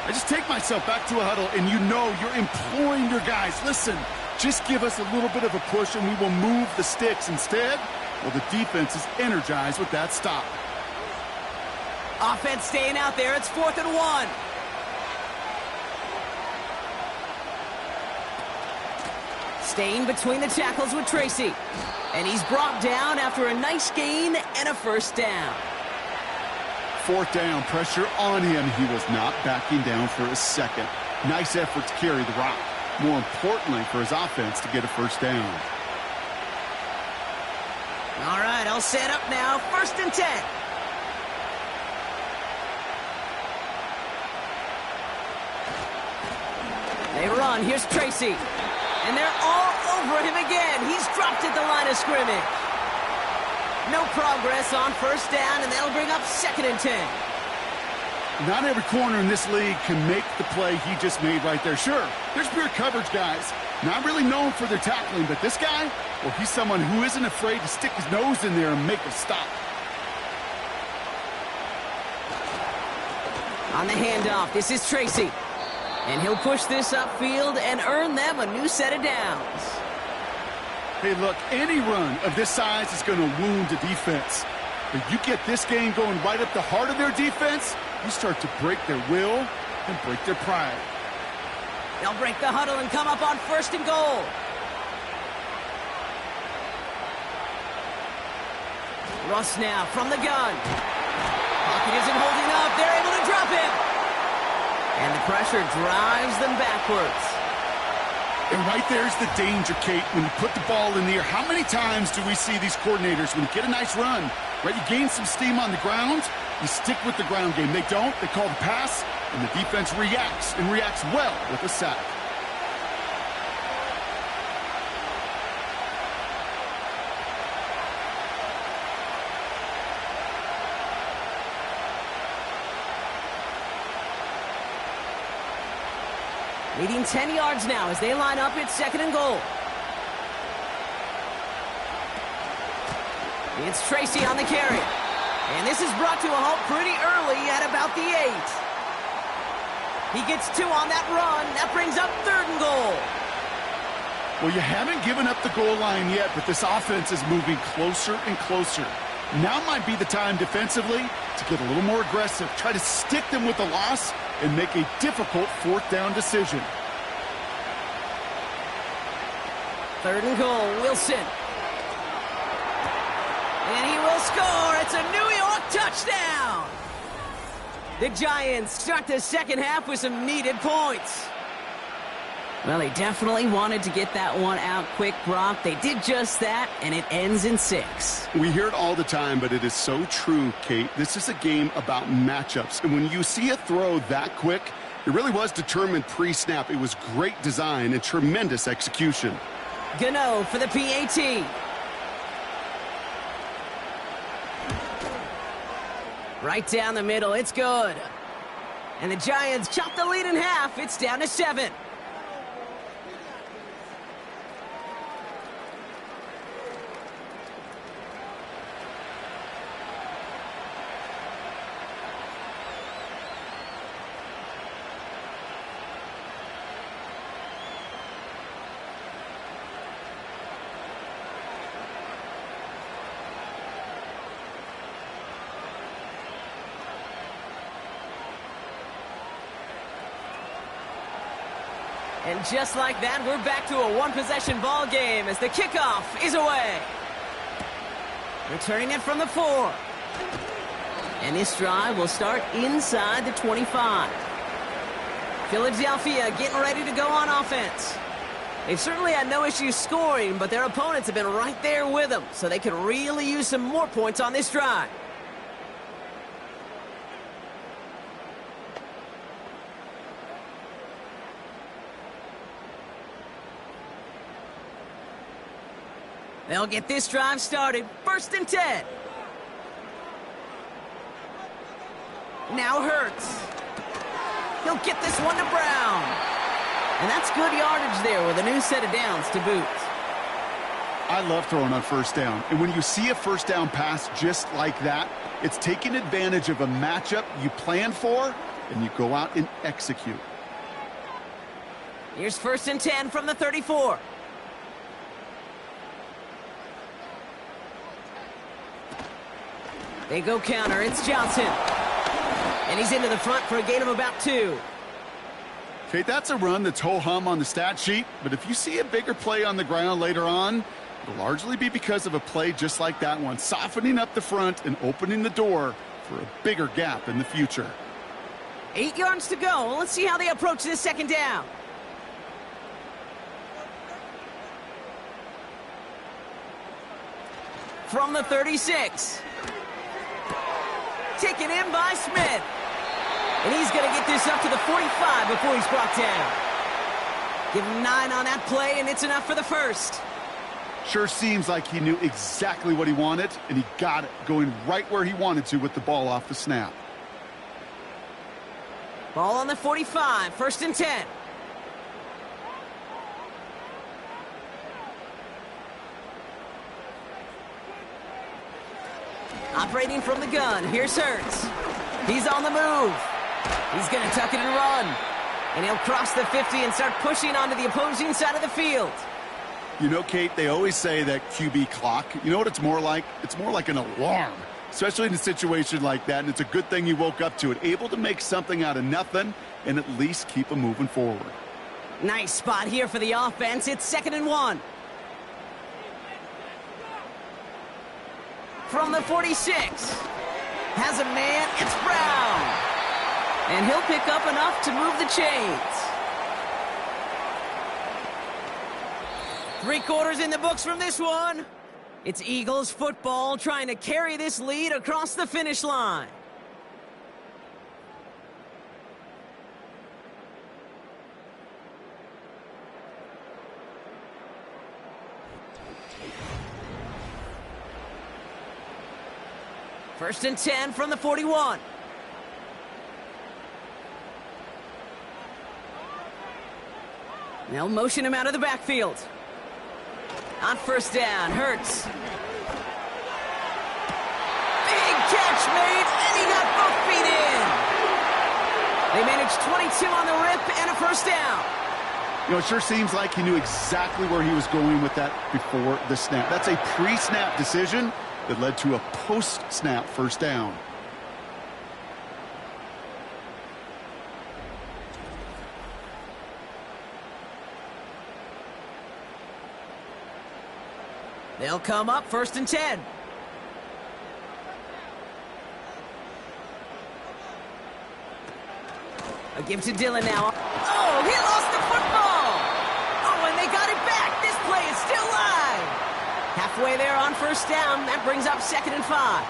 I just take myself back to a huddle, and you know you're imploring your guys, listen, just give us a little bit of a push, and we will move the sticks. Instead, well, the defense is energized with that stop. Offense staying out there. It's 4th and 1. Staying between the tackles with Tracy. And he's brought down after a nice gain and a 1st down. 4th down, pressure on him. He was not backing down for a second. Nice effort to carry the rock. More importantly for his offense to get a 1st down. All right, all set up now. 1st and 10. They run. Here's Tracy. And they're all over him again. He's dropped at the line of scrimmage. No progress on 1st down, and that'll bring up 2nd and 10. Not every corner in this league can make the play he just made right there. Sure, there's pure coverage guys. Not really known for their tackling, but this guy, well, he's someone who isn't afraid to stick his nose in there and make a stop. On the handoff, this is Tracy. And he'll push this upfield and earn them a new set of downs. Hey, look, any run of this size is going to wound the defense. But you get this game going right up the heart of their defense, you start to break their will and break their pride. They'll break the huddle and come up on 1st and goal. Russ now from the gun. Pocket isn't holding up. They're able to drop him. And the pressure drives them backwards. And right there's the danger, Kate, when you put the ball in the air. How many times do we see these coordinators, when you get a nice run, right, you gain some steam on the ground, you stick with the ground game. They don't, they call the pass, and the defense reacts, and reacts well with a sack. Leading 10 yards now as they line up at 2nd and goal. It's Tracy on the carry. And this is brought to a halt pretty early at about the 8. He gets 2 on that run. That brings up 3rd and goal. Well, you haven't given up the goal line yet, but this offense is moving closer and closer. Now might be the time defensively to get a little more aggressive. Try to stick them with the loss and make a difficult 4th down decision. 3rd and goal, Wilson. And he will score. It's a New York touchdown. The Giants start the 2nd half with some needed points. Well, they definitely wanted to get that one out quick, Brock. They did just that, and it ends in 6. We hear it all the time, but it is so true, Kate. This is a game about matchups. And when you see a throw that quick, it really was determined pre-snap. It was great design and tremendous execution. Gano for the PAT. Right down the middle. It's good. And the Giants chop the lead in half. It's down to 7. And just like that, we're back to a one-possession ball game as the kickoff is away. Returning it from the 4. And this drive will start inside the 25. Philadelphia getting ready to go on offense. They've certainly had no issues scoring, but their opponents have been right there with them, so they could really use some more points on this drive. They'll get this drive started. 1st and 10. Now Hurts. He'll get this one to Brown. And that's good yardage there with a new set of downs to boot. I love throwing on 1st down. And when you see a 1st down pass just like that, it's taking advantage of a matchup you plan for, and you go out and execute. Here's 1st and 10 from the 34. They go counter. It's Johnson. And he's into the front for a gain of about 2. Okay, that's a run that's ho-hum on the stat sheet, but if you see a bigger play on the ground later on, it'll largely be because of a play just like that one, softening up the front and opening the door for a bigger gap in the future. 8 yards to go. Let's see how they approach this 2nd down. From the 36. Taken in by Smith. And he's going to get this up to the 45 before he's brought down. Give him 9 on that play, and it's enough for the 1st. Sure seems like he knew exactly what he wanted, and he got it, going right where he wanted to with the ball off the snap. Ball on the 45, 1st and 10. Operating from the gun, here's Hurts. He's on the move. He's going to tuck it and run. And he'll cross the 50 and start pushing onto the opposing side of the field. You know, Kate, they always say that QB clock, you know what it's more like? It's more like an alarm, especially in a situation like that. And it's a good thing you woke up to it, able to make something out of nothing and at least keep them moving forward. Nice spot here for the offense. It's 2nd and 1. From the 46. Has a man. It's Brown. And he'll pick up enough to move the chains. 3 quarters in the books from this one. It's Eagles football trying to carry this lead across the finish line. First and 10 from the 41. They'll motion him out of the backfield. On 1st down, Hurts. Big catch made, and he got both feet in. They managed 22 on the rip and a 1st down. You know, it sure seems like he knew exactly where he was going with that before the snap. That's a pre-snap decision that led to a post-snap 1st down. They'll come up 1st and 10. A give to Dillon now. Oh, he lost the football. Oh, and they got it back. This play is still live. Halfway there on 1st down. That brings up 2nd and 5.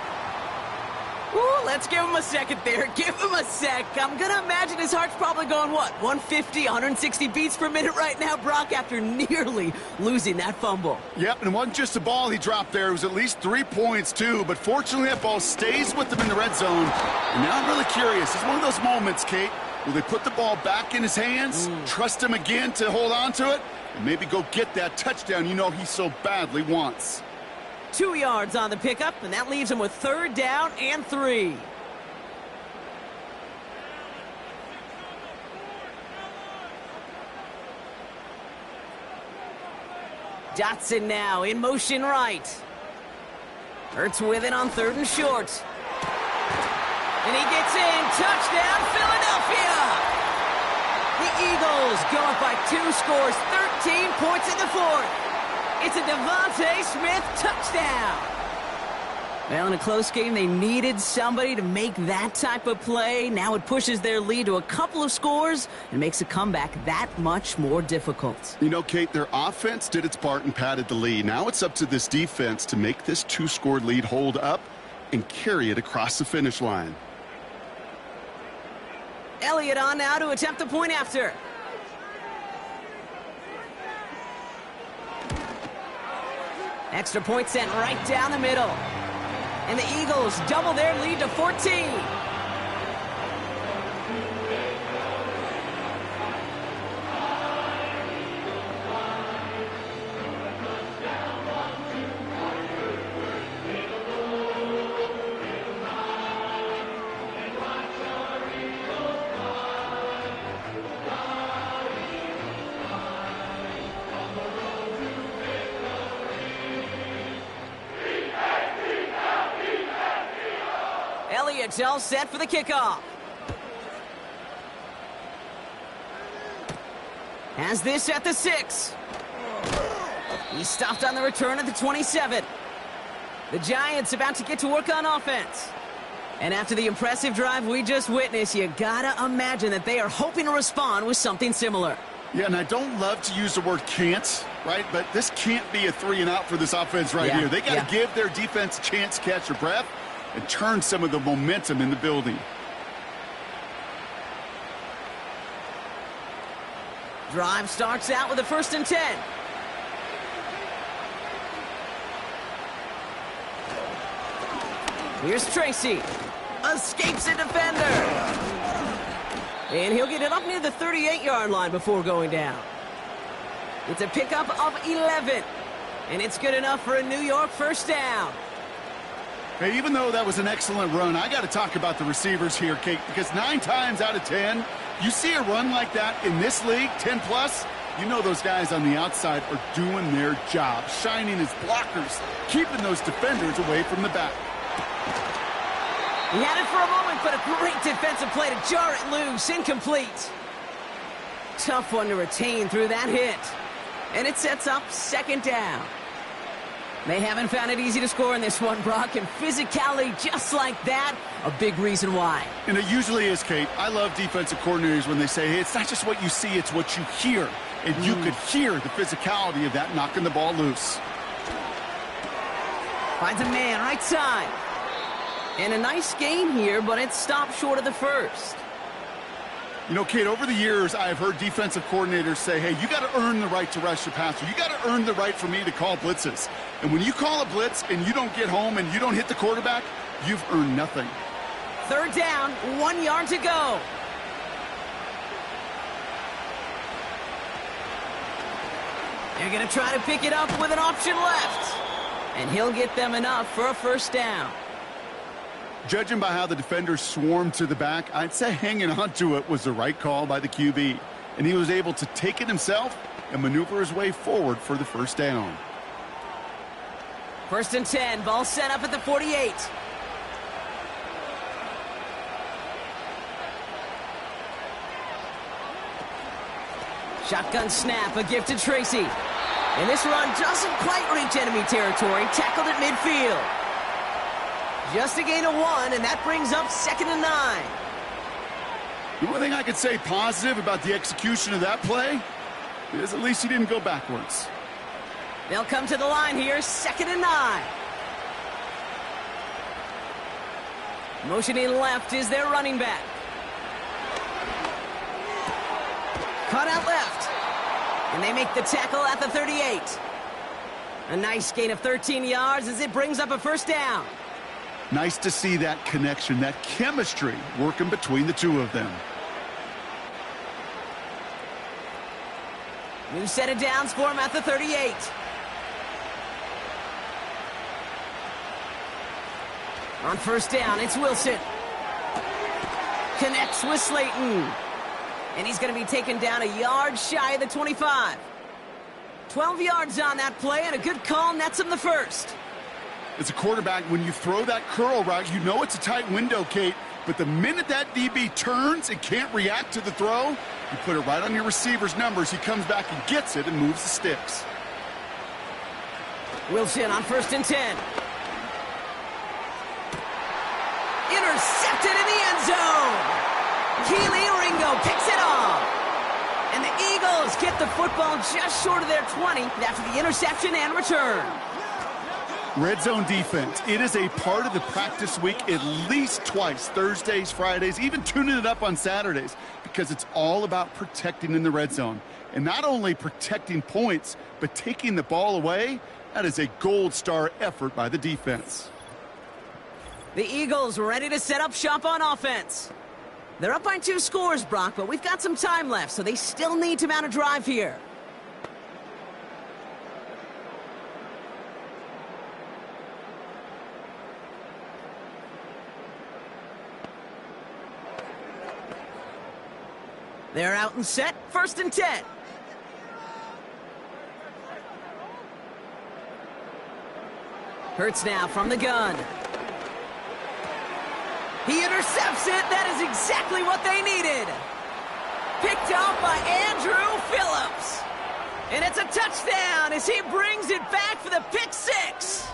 Ooh, let's give him a second there. Give him a sec. I'm going to imagine his heart's probably going, what, 150, 160 beats per minute right now, Brock, after nearly losing that fumble. Yep, and it wasn't just a ball he dropped there. It was at least 3 points, too. But fortunately, that ball stays with him in the red zone. And now I'm really curious. It's one of those moments, Kate, will they put the ball back in his hands, trust him again to hold on to it, and maybe go get that touchdown you know he so badly wants. 2 yards on the pickup, and that leaves him with 3rd down and 3. Dotson now in motion right. Hurts with it on 3rd and short. And he gets in. Touchdown, Philadelphia! The Eagles go up by 2 scores, 13 points in the fourth. It's a Devontae Smith touchdown. Well, in a close game, they needed somebody to make that type of play. Now it pushes their lead to a couple of scores and makes a comeback that much more difficult. You know, Kate, their offense did its part and padded the lead. Now it's up to this defense to make this 2-score lead hold up and carry it across the finish line. Elliott on now to attempt the point after. Extra point sent right down the middle. And the Eagles double their lead to 14. Elliott's all set for the kickoff. Has this at the 6. He's stopped on the return at the 27. The Giants about to get to work on offense. And after the impressive drive we just witnessed, you gotta imagine that they are hoping to respond with something similar. Yeah, and I don't love to use the word can't, right? But this can't be a 3-and-out for this offense right here. They got to give their defense a chance to catch their breath and turn some of the momentum in the building. Drive starts out with a 1st and 10. Here's Tracy. Escapes a defender. And he'll get it up near the 38-yard line before going down. It's a pickup of 11. And it's good enough for a New York 1st down. Hey, even though that was an excellent run, I got to talk about the receivers here, Kate, because 9 times out of 10, you see a run like that in this league, 10+, you know those guys on the outside are doing their job, shining as blockers, keeping those defenders away from the back. He had it for a moment, but a great defensive play to jar it loose, incomplete. Tough one to retain through that hit. And it sets up 2nd down. They haven't found it easy to score in this one, Brock, and physicality just like that, a big reason why. And it usually is, Kate. I love defensive coordinators when they say, hey, it's not just what you see, it's what you hear. And you could hear the physicality of that knocking the ball loose. Finds a man right side. And a nice gain here, but it stopped short of the 1st. You know, Kate, over the years, I've heard defensive coordinators say, hey, you got to earn the right to rush the passer. You got to earn the right for me to call blitzes. And when you call a blitz and you don't get home and you don't hit the quarterback, you've earned nothing. 3rd down, 1 yard to go. They're going to try to pick it up with an option left. And he'll get them enough for a 1st down. Judging by how the defenders swarmed to the back, I'd say hanging on to it was the right call by the QB. And he was able to take it himself and maneuver his way forward for the 1st down. 1st and 10, ball set up at the 48. Shotgun snap, a gift to Tracy. And this run doesn't quite reach enemy territory, tackled at midfield. Just a gain of 1, and that brings up 2nd and 9. The one thing I could say positive about the execution of that play is at least he didn't go backwards. They'll come to the line here, 2nd and 9. Motioning left is their running back. Cut out left. And they make the tackle at the 38. A nice gain of 13 yards as it brings up a 1st down. Nice to see that connection, that chemistry working between the two of them. New set of downs for him at the 38. On 1st down, it's Wilson. Connects with Slayton. And he's going to be taken down a yard shy of the 25. 12 yards on that play, and a good call nets him the 1st. As a quarterback, when you throw that curl route, you know it's a tight window, Kate. But the minute that DB turns and can't react to the throw, you put it right on your receiver's numbers. He comes back and gets it and moves the sticks. Wilson on 1st and 10. Intercepted in the end zone. Keely Ringo picks it off. And the Eagles get the football just short of their 20 after the interception and return. Red zone defense. It is a part of the practice week at least twice, Thursdays, Fridays, even tuning it up on Saturdays, because it's all about protecting in the red zone. And not only protecting points, but taking the ball away. That is a gold star effort by the defense. The Eagles ready to set up shop on offense. They're up by 2 scores, Brock, but we've got some time left, so they still need to mount a drive here. They're out and set, 1st and 10. Hurts now from the gun. He intercepts it. That is exactly what they needed. Picked off by Andrew Phillips. And it's a touchdown as he brings it back for the pick 6.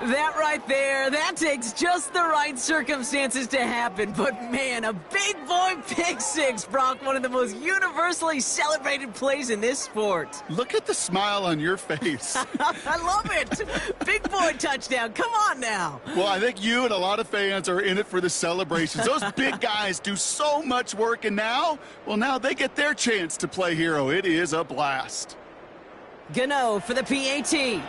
That right there, that takes just the right circumstances to happen. But, man, a big boy pick 6, Brock, one of the most universally celebrated plays in this sport. Look at the smile on your face. I love it. Big boy touchdown. Come on now. Well, I think you and a lot of fans are in it for the celebrations. Those big guys do so much work, and now they get their chance to play hero. It is a blast. Gano for the PAT.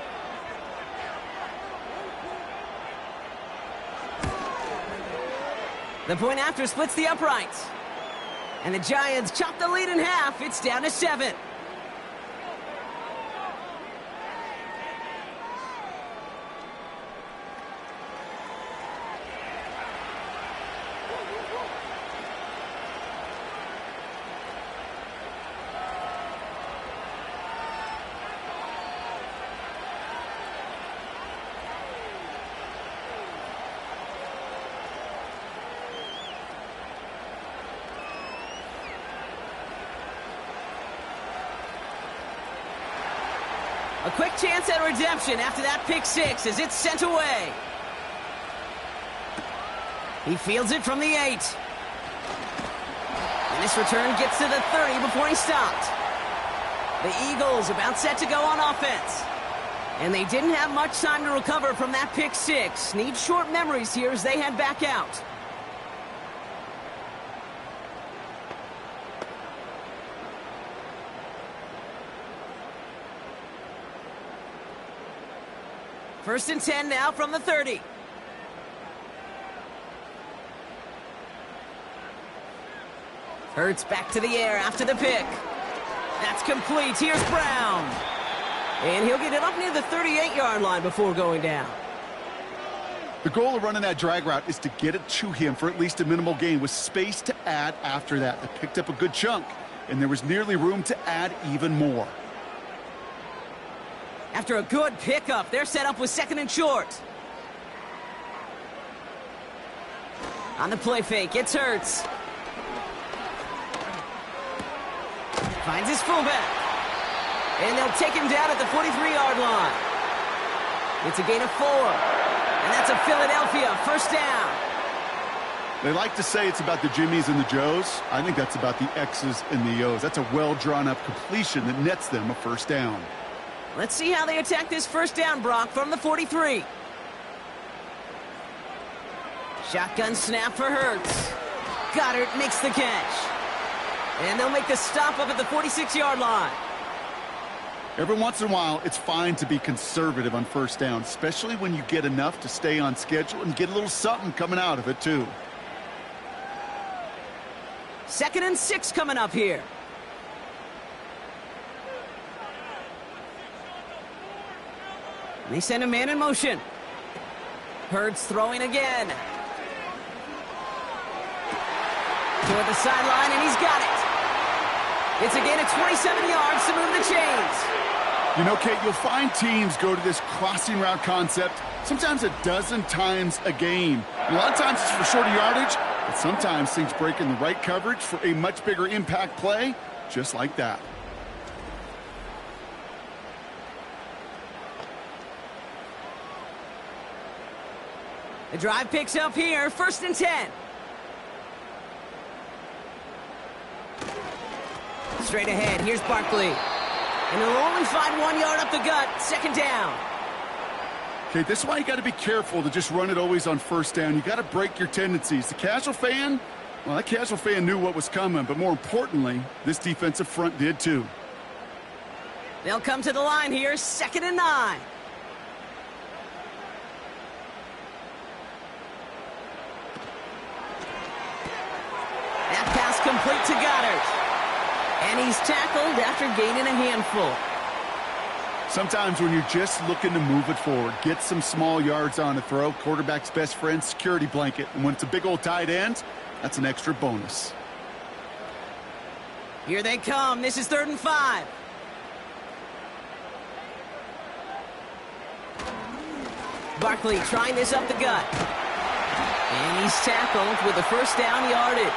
The point after splits the uprights. And the Giants chop the lead in half. It's down to 7. A quick chance at redemption after that pick 6 as it's sent away. He fields it from the 8. And this return gets to the 30 before he stopped. The Eagles about set to go on offense. And they didn't have much time to recover from that pick 6. Need short memories here as they head back out. First and 10 now from the 30. Hurts back to the air after the pick. That's complete. Here's Brown. And he'll get it up near the 38-yard line before going down. The goal of running that drag route is to get it to him for at least a minimal gain with space to add after that. They picked up a good chunk, and there was nearly room to add even more. After a good pickup, they're set up with 2nd and short. On the play fake, it's Hurts. Finds his fullback. And they'll take him down at the 43-yard line. It's a gain of 4. And that's a Philadelphia 1st down. They like to say it's about the Jimmies and the Joes. I think that's about the X's and the O's. That's a well-drawn-up completion that nets them a 1st down. Let's see how they attack this 1st down, Brock, from the 43. Shotgun snap for Hurts. Goddard makes the catch. And they'll make the stop up at the 46-yard line. Every once in a while, it's fine to be conservative on 1st down, especially when you get enough to stay on schedule and get a little something coming out of it, too. 2nd and 6 coming up here. And they send a man in motion. Hurts throwing again. Toward the sideline, and he's got it. It's a gain of 27 yards to move the chains. You know, Kate, you'll find teams go to this crossing route concept sometimes a dozen times a game. And a lot of times it's for shorter yardage, but sometimes things break in the right coverage for a much bigger impact play, just like that. The drive picks up here, 1st and 10. Straight ahead, here's Barkley. And they'll only find 1 yard up the gut, 2nd down. Okay, this is why you got to be careful to just run it always on 1st down. You got to break your tendencies. The casual fan, well, that casual fan knew what was coming, but more importantly, this defensive front did too. They'll come to the line here, 2nd and 9. That pass complete to Goddard. And he's tackled after gaining a handful. Sometimes when you're just looking to move it forward, get some small yards on a throw, quarterback's best friend, security blanket. And when it's a big old tight end, that's an extra bonus. Here they come. This is 3rd and 5. Barkley trying this up the gut. And he's tackled with the 1st down yardage.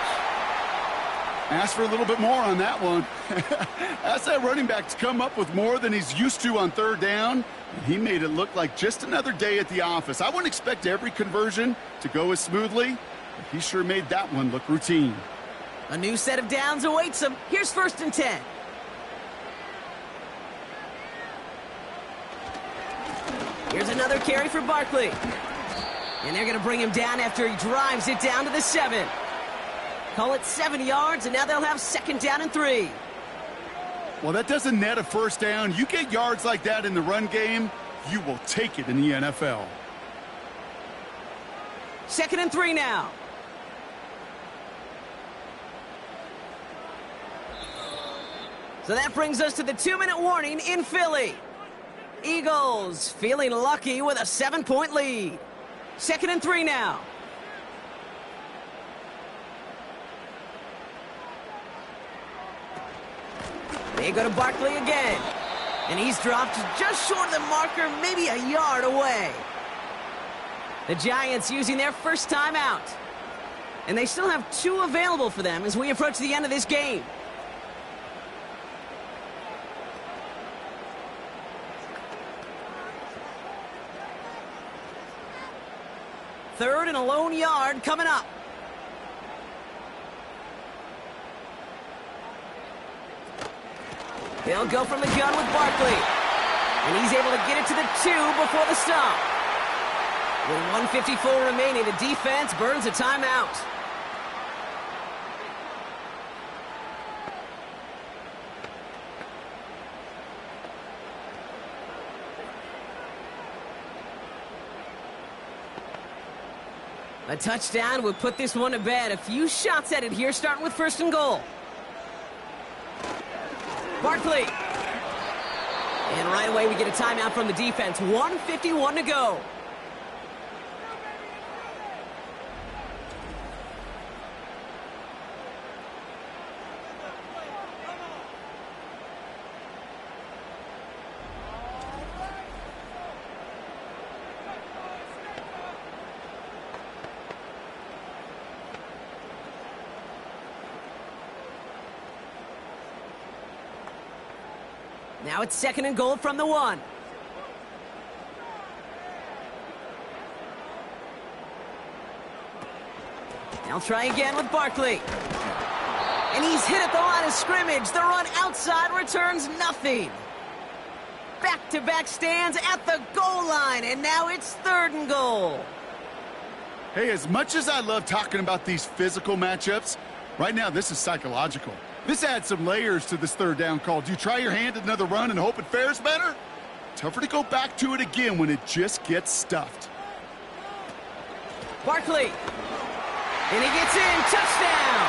Ask for a little bit more on that one. Ask that running back to come up with more than he's used to on 3rd down. And he made it look like just another day at the office. I wouldn't expect every conversion to go as smoothly, but he sure made that one look routine. A new set of downs awaits him. Here's 1st and 10. Here's another carry for Barkley. And they're going to bring him down after he drives it down to the 7. Call it 7 yards, and now they'll have 2nd down and 3. Well, that doesn't net a 1st down. You get yards like that in the run game, you will take it in the NFL. 2nd and 3 now. So that brings us to the 2-minute warning in Philly. Eagles feeling lucky with a 7-point lead. 2nd and 3 now. They go to Barkley again. And he's dropped just short of the marker, maybe a yard away. The Giants using their 1st timeout. And they still have 2 available for them as we approach the end of this game. Third and a lone yard coming up. They'll go from the gun with Barkley. And he's able to get it to the 2 before the stop. With 1:54 remaining, the defense burns a timeout. A touchdown would put this one to bed. A few shots at it here, starting with 1st and goal. Barkley. And right away we get a timeout from the defense. 1:51 to go. Now it's 2nd and goal from the 1. They'll try again with Barkley. And he's hit at the line of scrimmage. The run outside returns nothing. Back-to-back stands at the goal line, and now it's 3rd and goal. Hey, as much as I love talking about these physical matchups, right now this is psychological. This adds some layers to this 3rd down call. Do you try your hand at another run and hope it fares better? Tougher to go back to it again when it just gets stuffed. Barkley. And he gets in. Touchdown.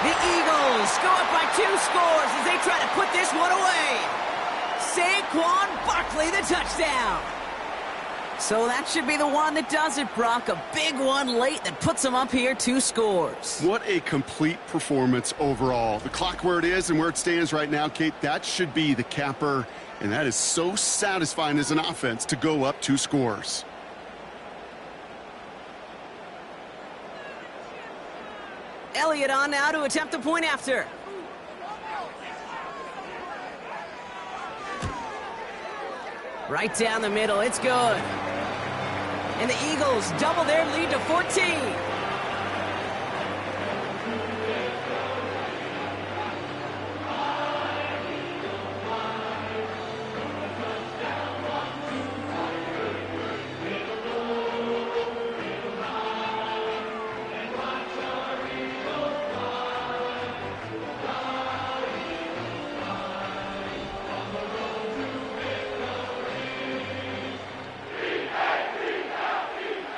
The Eagles go up by 2 scores as they try to put this one away. Saquon Barkley, the touchdown. So that should be the one that does it, Brock. A big one late that puts them up here 2 scores. What a complete performance overall. The clock where it is and where it stands right now, Kate, that should be the capper. And that is so satisfying as an offense to go up 2 scores. Elliott on now to attempt the point after. Right down the middle, it's good. And the Eagles double their lead to 14.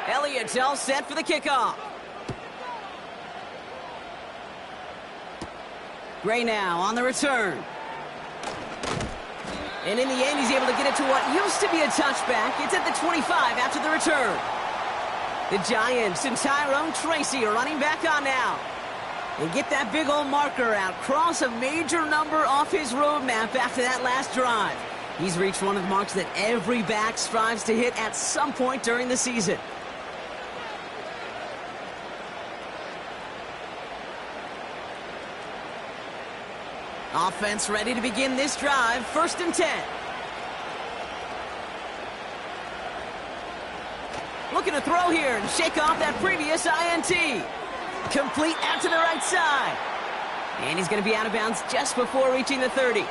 Elliott's all set for the kickoff. Gray now on the return. And in the end, he's able to get it to what used to be a touchback. It's at the 25 after the return. The Giants and Tyrone Tracy are running back on now. And get that big old marker out. Cross a major number off his roadmap after that last drive. He's reached one of the marks that every back strives to hit at some point during the season. Offense ready to begin this drive. 1st and 10. Looking to throw here and shake off that previous INT. Complete out to the right side. And he's going to be out of bounds just before reaching the 30. Well,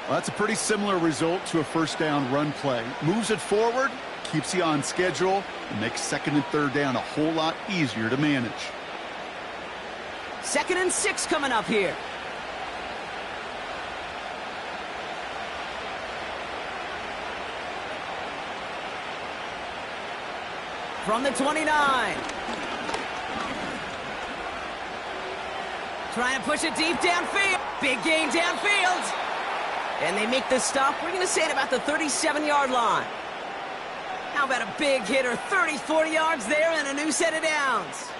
that's a pretty similar result to a 1st down run play. Moves it forward, keeps you on schedule, and makes 2nd and 3rd down a whole lot easier to manage. 2nd and 6 coming up here. From the 29. Trying to push it deep downfield. Big gain downfield. And they make the stop. We're going to say it about the 37-yard line. How about a big hitter? 30, 40 yards there and a new set of downs.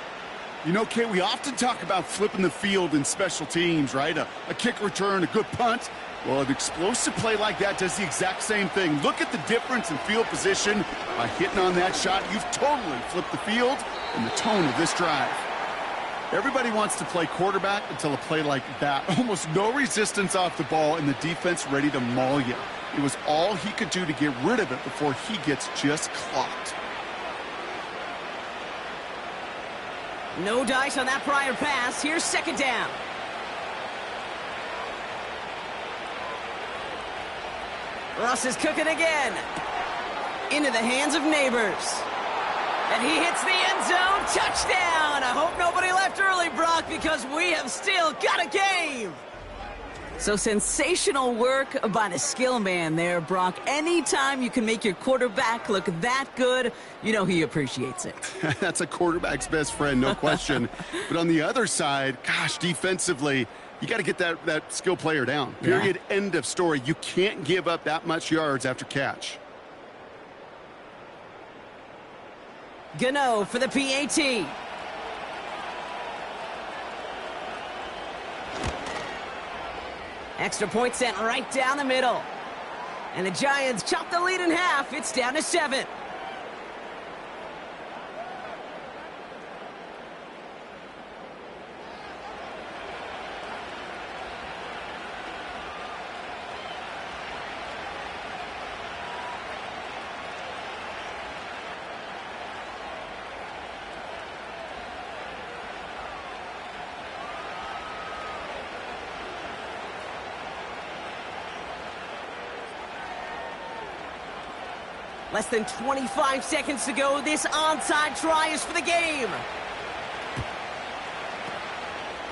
You know, Kate, we often talk about flipping the field in special teams, right? A kick return, a good punt. Well, an explosive play like that does the exact same thing. Look at the difference in field position. By hitting on that shot, you've totally flipped the field and the tone of this drive. Everybody wants to play quarterback until a play like that. Almost no resistance off the ball and the defense ready to maul you. It was all he could do to get rid of it before he gets just clocked. No dice on that prior pass. Here's 2nd down. Russ is cooking again. Into the hands of Neighbors. And he hits the end zone. Touchdown! I hope nobody left early, Brock, because we have still got a game. So sensational work by the skill man there, Brock. Anytime you can make your quarterback look that good, you know he appreciates it. That's a quarterback's best friend, no question. But on the other side, gosh, defensively, you got to get that skill player down. Period. Yeah. End of story. You can't give up that much yards after catch. Gano for the PAT. Extra point sent right down the middle. And the Giants chop the lead in half. It's down to 7. Less than 25 seconds to go. This onside try is for the game.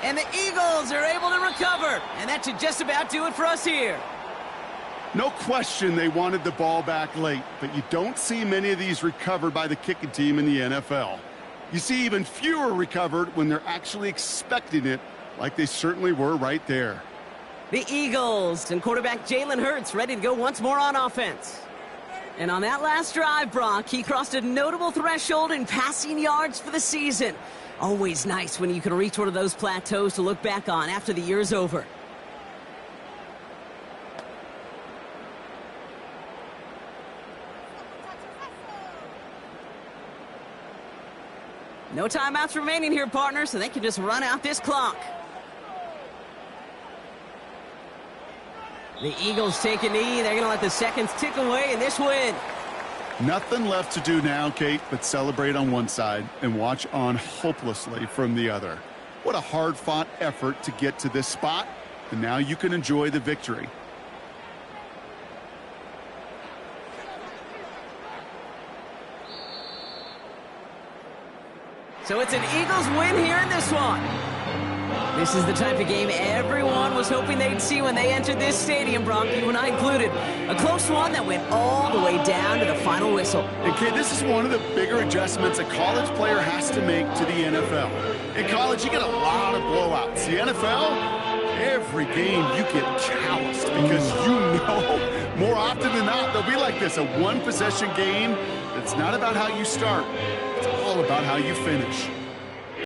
And the Eagles are able to recover. And that should just about do it for us here. No question they wanted the ball back late, but you don't see many of these recovered by the kicking team in the NFL. You see even fewer recovered when they're actually expecting it, like they certainly were right there. The Eagles and quarterback Jalen Hurts ready to go once more on offense. And on that last drive, Brock, he crossed a notable threshold in passing yards for the season. Always nice when you can reach one of those plateaus to look back on after the year's over. No timeouts remaining here, partner, so they can just run out this clock. The Eagles take a knee. They're going to let the seconds tick away in this win. Nothing left to do now, Kate, but celebrate on one side and watch on hopelessly from the other. What a hard-fought effort to get to this spot, and now you can enjoy the victory. So it's an Eagles win here in this one. This is the type of game everyone was hoping they'd see when they entered this stadium, Brock, you and I included. A close one that went all the way down to the final whistle. And kid, this is one of the bigger adjustments a college player has to make to the NFL. In college, you get a lot of blowouts. The NFL, every game you get calloused because you know more often than not they'll be like this, a one-possession game. It's not about how you start. It's all about how you finish.